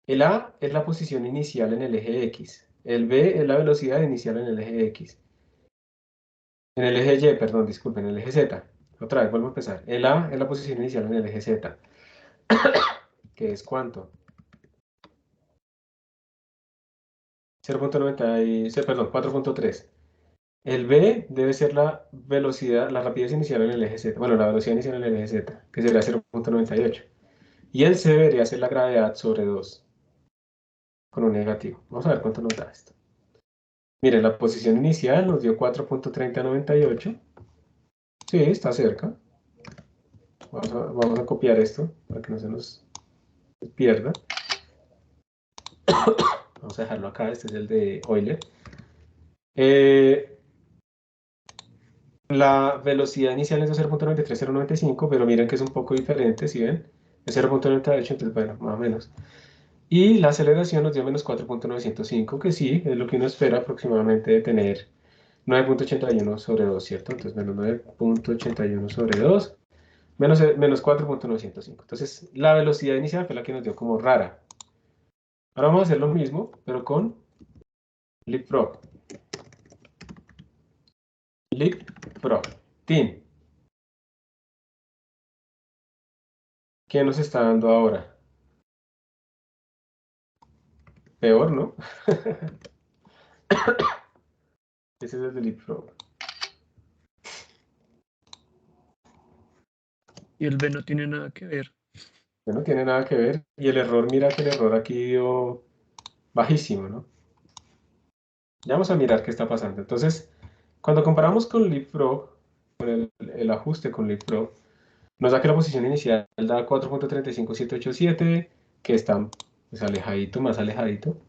El A es la posición inicial en el eje X. El B es la velocidad inicial en el eje X. En el eje Y, perdón, disculpen, en el eje Z. Otra vez, vuelvo a empezar. El A es la posición inicial en el eje Z. ¿Que es cuánto? 0.90, perdón, 4.3. El B debe ser la velocidad, la rapidez inicial en el eje Z. Bueno, la velocidad inicial en el eje Z, que sería 0.98. Y el C debería ser la gravedad sobre 2, con un negativo. Vamos a ver cuánto nos da esto. Miren, la posición inicial nos dio 4.3098. Sí, está cerca. Vamos a copiar esto para que no se nos pierda. Vamos a dejarlo acá, este es el de Euler. La velocidad inicial es de 0.93095, pero miren que es un poco diferente, ¿sí ven? Es 0.98, entonces bueno, más o menos. Y la aceleración nos dio menos 4.905, que sí, es lo que uno espera aproximadamente de tener 9.81 sobre 2, ¿cierto? Entonces menos 9.81 sobre 2, menos 4.905. Entonces la velocidad inicial fue la que nos dio como rara. Ahora vamos a hacer lo mismo, pero con Leapfrog. Leapfrog. Tin. ¿Qué nos está dando ahora? Peor, ¿no? Ese es el de LeapFrog. Y el B no tiene nada que ver. No tiene nada que ver. Y el error, mira que el error aquí dio bajísimo, ¿no? Ya vamos a mirar qué está pasando. Entonces, cuando comparamos con LeapFrog, con el ajuste con LeapFrog, nos da que la posición inicial da 4.35787, que está pues, alejadito, más alejadito.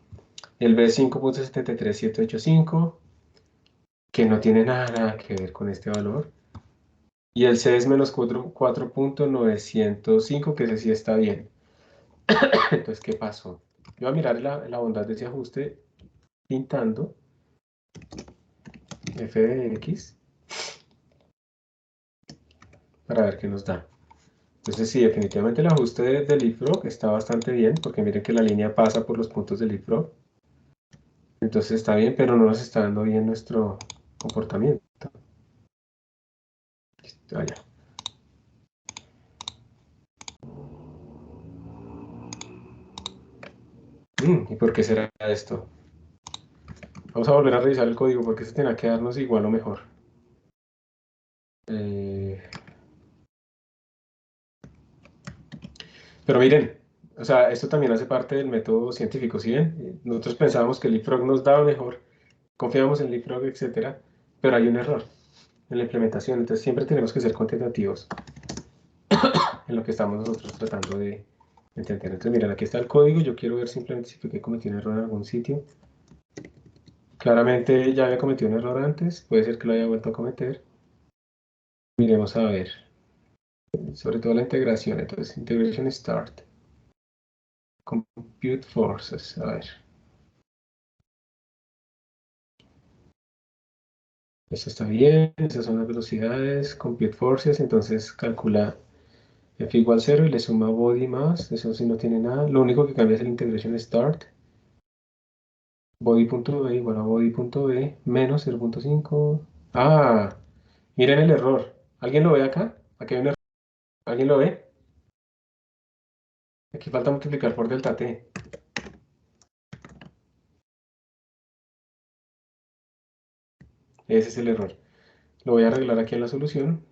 El B 5.73785, que no tiene nada que ver con este valor. Y el C es menos 4.905, que ese sí está bien. Entonces, ¿qué pasó? Yo voy a mirar la bondad de ese ajuste pintando f de x para ver qué nos da. Entonces, sí, definitivamente el ajuste del LeapFrog está bastante bien, porque miren que la línea pasa por los puntos del LeapFrog. Entonces está bien, pero no nos está dando bien nuestro comportamiento. Allá. ¿Y por qué será esto? Vamos a volver a revisar el código porque se tenía que darnos igual o mejor. Pero miren, o sea, esto también hace parte del método científico, ¿sí ven? Nosotros pensábamos que el LeapFrog nos daba mejor, confiábamos en LeapFrog, etcétera, pero hay un error en la implementación, entonces siempre tenemos que ser cuantitativos en lo que estamos nosotros tratando de entender. Entonces miren, aquí está el código, yo quiero ver simplemente si fue que cometí un error en algún sitio. Claramente ya había cometido un error antes, puede ser que lo haya vuelto a cometer. Miremos a ver, sobre todo la integración, entonces integration start, compute forces, a ver. Eso está bien, esas son las velocidades, compute forces, entonces calcula f igual 0 y le suma body más, eso sí no tiene nada, lo único que cambia es el integration start, body.b igual a body.b menos 0.5, miren el error, ¿alguien lo ve acá? Aquí hay un error, ¿alguien lo ve? Aquí falta multiplicar por delta t. Ese es el error. Lo voy a arreglar aquí en la solución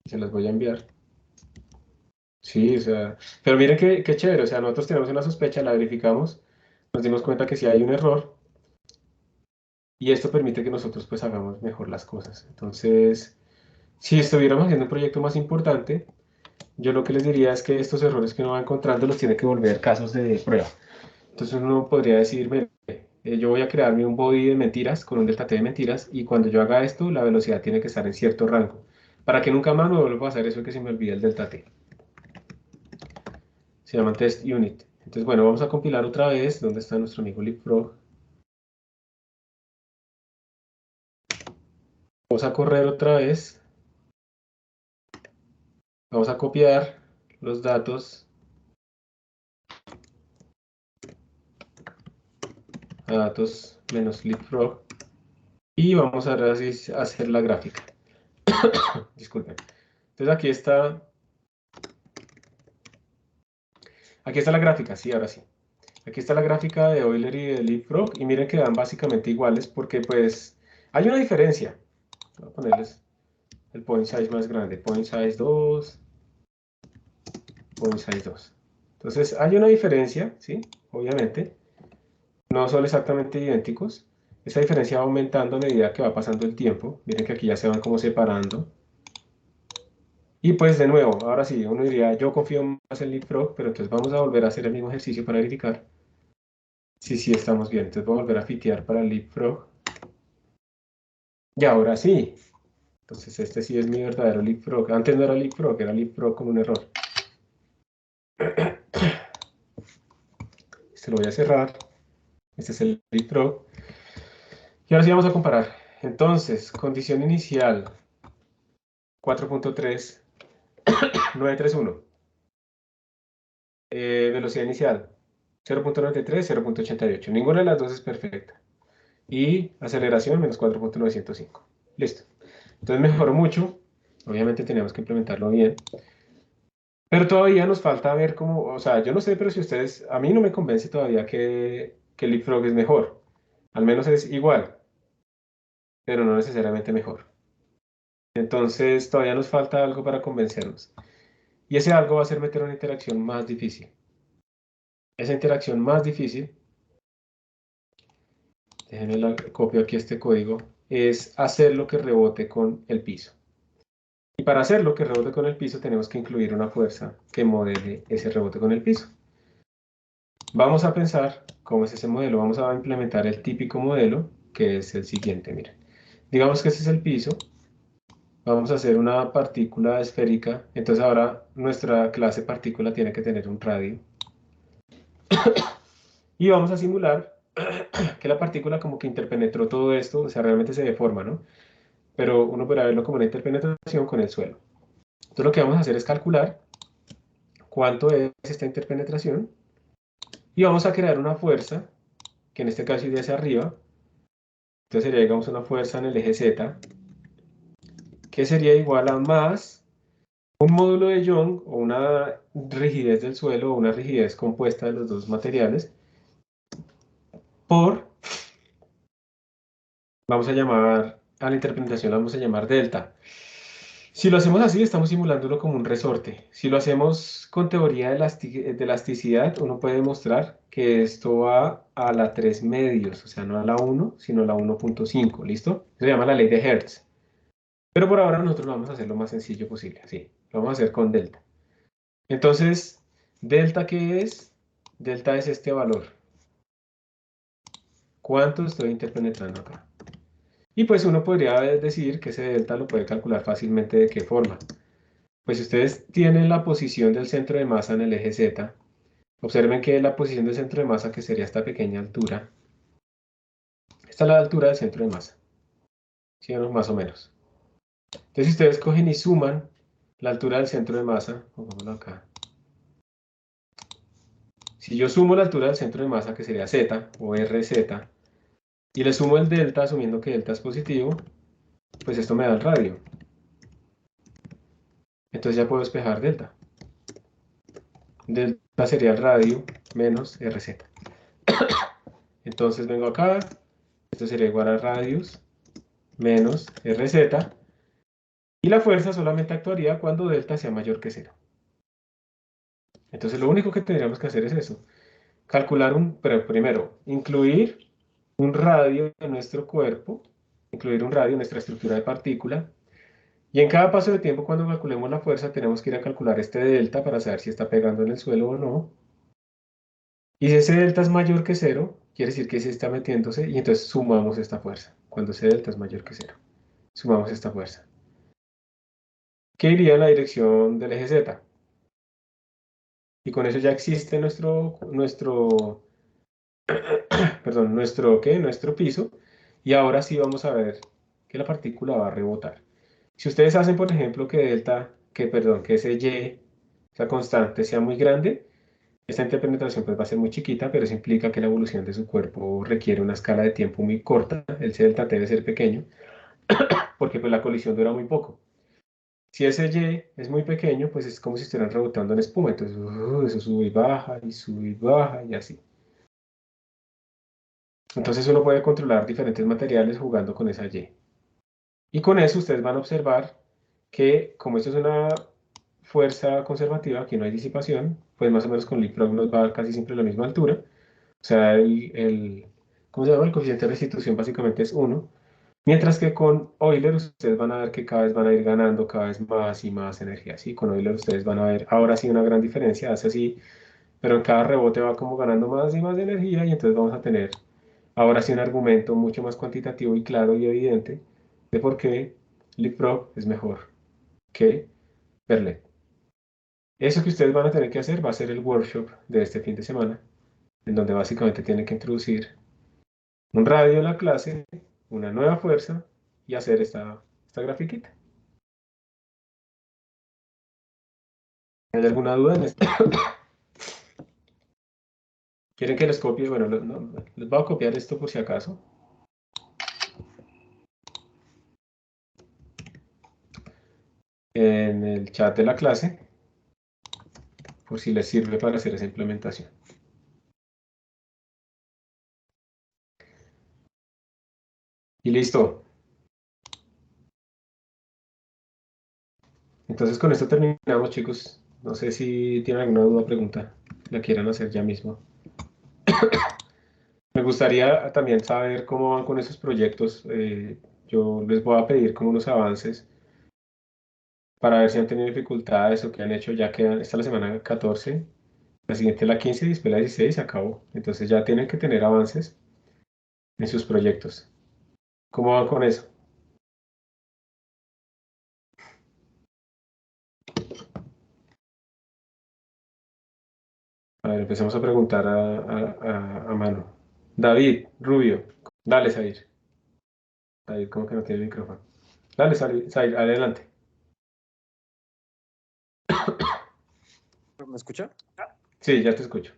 y se las voy a enviar. Sí, o sea, pero miren qué chévere, o sea, nosotros tenemos una sospecha, la verificamos, nos dimos cuenta que sí hay un error y esto permite que nosotros pues hagamos mejor las cosas. Entonces, si estuviéramos haciendo un proyecto más importante, yo lo que les diría es que estos errores que uno va encontrando los tiene que volver casos de prueba. Entonces uno podría decir, mire, yo voy a crearme un body de mentiras con un delta t de mentiras y cuando yo haga esto, la velocidad tiene que estar en cierto rango. Para que nunca más me vuelva a pasar eso que se me olvide el delta t. Se llama test unit. Entonces, bueno, vamos a compilar otra vez. ¿Dónde está nuestro amigo LeapFrog? Vamos a correr otra vez. Vamos a copiar los datos a datos menos LeapFrog y vamos a hacer la gráfica. Disculpen. Entonces aquí está la gráfica, sí, ahora sí. Aquí está la gráfica de Euler y de LeapFrog y miren que dan básicamente iguales porque pues hay una diferencia. Voy a ponerles el point size más grande, point size 2, point size 2. Entonces hay una diferencia, ¿sí? Obviamente. No son exactamente idénticos. Esa diferencia va aumentando a medida que va pasando el tiempo. Miren que aquí ya se van como separando. Y pues de nuevo, ahora sí, uno diría, yo confío más en LeapFrog, pero entonces vamos a volver a hacer el mismo ejercicio para verificar si sí estamos bien. Entonces voy a volver a fitear para LeapFrog. Y ahora sí. Entonces este sí es mi verdadero LeapFrog. Antes no era LeapFrog, era LeapFrog con un error. Este lo voy a cerrar. Este es el LeapFrog. Y ahora sí vamos a comparar. Entonces, condición inicial 4.3, 931. Velocidad inicial 0.93, 0.88. Ninguna de las dos es perfecta. Y aceleración menos 4.905. Listo. Entonces mejoró mucho. Obviamente teníamos que implementarlo bien. Pero todavía nos falta ver cómo, o sea, yo no sé, pero si ustedes, a mí no me convence todavía que Leapfrog es mejor. Al menos es igual, pero no necesariamente mejor. Entonces todavía nos falta algo para convencernos. Y ese algo va a ser meter una interacción más difícil. Esa interacción más difícil, déjenme la copio aquí este código, es hacer lo que rebote con el piso. Y para hacer lo que rebote con el piso tenemos que incluir una fuerza que modele ese rebote con el piso. Vamos a pensar cómo es ese modelo. Vamos a implementar el típico modelo, que es el siguiente. Miren, digamos que ese es el piso. Vamos a hacer una partícula esférica. Entonces ahora nuestra clase partícula tiene que tener un radio. Y vamos a simular que la partícula como que interpenetró todo esto. O sea, realmente se deforma, ¿no? Pero uno podrá verlo como una interpenetración con el suelo. Entonces lo que vamos a hacer es calcular cuánto es esta interpenetración. Y vamos a crear una fuerza, que en este caso iría hacia arriba. Entonces sería, digamos, una fuerza en el eje Z, que sería igual a más un módulo de Young, o una rigidez del suelo, o una rigidez compuesta de los dos materiales, por, vamos a llamar, a la interpretación la vamos a llamar delta. Si lo hacemos así, estamos simulándolo como un resorte. Si lo hacemos con teoría de elasticidad, uno puede demostrar que esto va a la 3 medios, o sea, no a la 1, sino a la 1.5, ¿listo? Se llama la ley de Hertz. Pero por ahora nosotros lo vamos a hacer lo más sencillo posible, así. Lo vamos a hacer con delta. Entonces, ¿delta qué es? Delta es este valor. ¿Cuánto estoy interpenetrando acá? Y pues uno podría decir que ese delta lo puede calcular fácilmente de qué forma. Pues si ustedes tienen la posición del centro de masa en el eje Z, observen que la posición del centro de masa, que sería esta pequeña altura, esta es la altura del centro de masa, ¿sí? Más o menos. Entonces si ustedes cogen y suman la altura del centro de masa, pongámoslo acá. Si yo sumo la altura del centro de masa, que sería Z o RZ, y le sumo el delta, asumiendo que delta es positivo, pues esto me da el radio. Entonces ya puedo despejar delta. Delta sería el radio menos RZ. Entonces vengo acá, esto sería igual a radius menos RZ, y la fuerza solamente actuaría cuando delta sea mayor que 0. Entonces lo único que tendríamos que hacer es eso. Calcular pero primero, incluir un radio en nuestro cuerpo, incluir un radio en nuestra estructura de partícula, y en cada paso de tiempo cuando calculemos la fuerza tenemos que ir a calcular este delta para saber si está pegando en el suelo o no. Y si ese delta es mayor que 0, quiere decir que sí está metiéndose, y entonces sumamos esta fuerza. Cuando ese delta es mayor que 0, sumamos esta fuerza, que iría en la dirección del eje Z. Y con eso ya existe perdón, nuestro piso, y ahora sí vamos a ver que la partícula va a rebotar. Si ustedes hacen, por ejemplo, que ese Y, esa constante, sea muy grande, esta interpenetración pues va a ser muy chiquita, pero eso implica que la evolución de su cuerpo requiere una escala de tiempo muy corta. El C delta T debe ser pequeño, porque pues la colisión dura muy poco. Si ese Y es muy pequeño, pues es como si estuvieran rebotando en espuma, entonces eso sube y baja y así. Entonces uno puede controlar diferentes materiales jugando con esa Y. Y con eso ustedes van a observar que como esto es una fuerza conservativa, aquí no hay disipación, pues más o menos con Leapfrog nos va a dar casi siempre la misma altura. O sea, ¿cómo se llama? El coeficiente de restitución básicamente es 1. Mientras que con Euler ustedes van a ver que cada vez van a ir ganando cada vez más y más energía. ¿Sí? Con Euler ustedes van a ver ahora sí una gran diferencia, hace así, pero en cada rebote va como ganando más y más energía, y entonces vamos a tener ahora sí un argumento mucho más cuantitativo y claro y evidente de por qué Leapfrog es mejor que Perlet. Eso que ustedes van a tener que hacer va a ser el workshop de este fin de semana, en donde básicamente tienen que introducir un radio en la clase, una nueva fuerza y hacer esta grafiquita. ¿Hay alguna duda en esto? ¿Quieren que les copie? Bueno, no, les voy a copiar esto por si acaso. En el chat de la clase. por si les sirve para hacer esa implementación. Y listo. Entonces con esto terminamos, chicos. No sé si tienen alguna duda o pregunta, la quieran hacer ya mismo. Me gustaría también saber cómo van con esos proyectos. Yo les voy a pedir como unos avances para ver si han tenido dificultades o qué han hecho. Ya quedan, esta es la semana 14, la siguiente es la 15 y después la 16 se acabó. Entonces ya tienen que tener avances en sus proyectos. ¿Cómo van con eso? A ver, empecemos a preguntar a mano. David, Rubio. Dale, Said. David, ¿cómo que no tiene el micrófono? Dale, Said, adelante. ¿Me escucha? Sí, ya te escucho.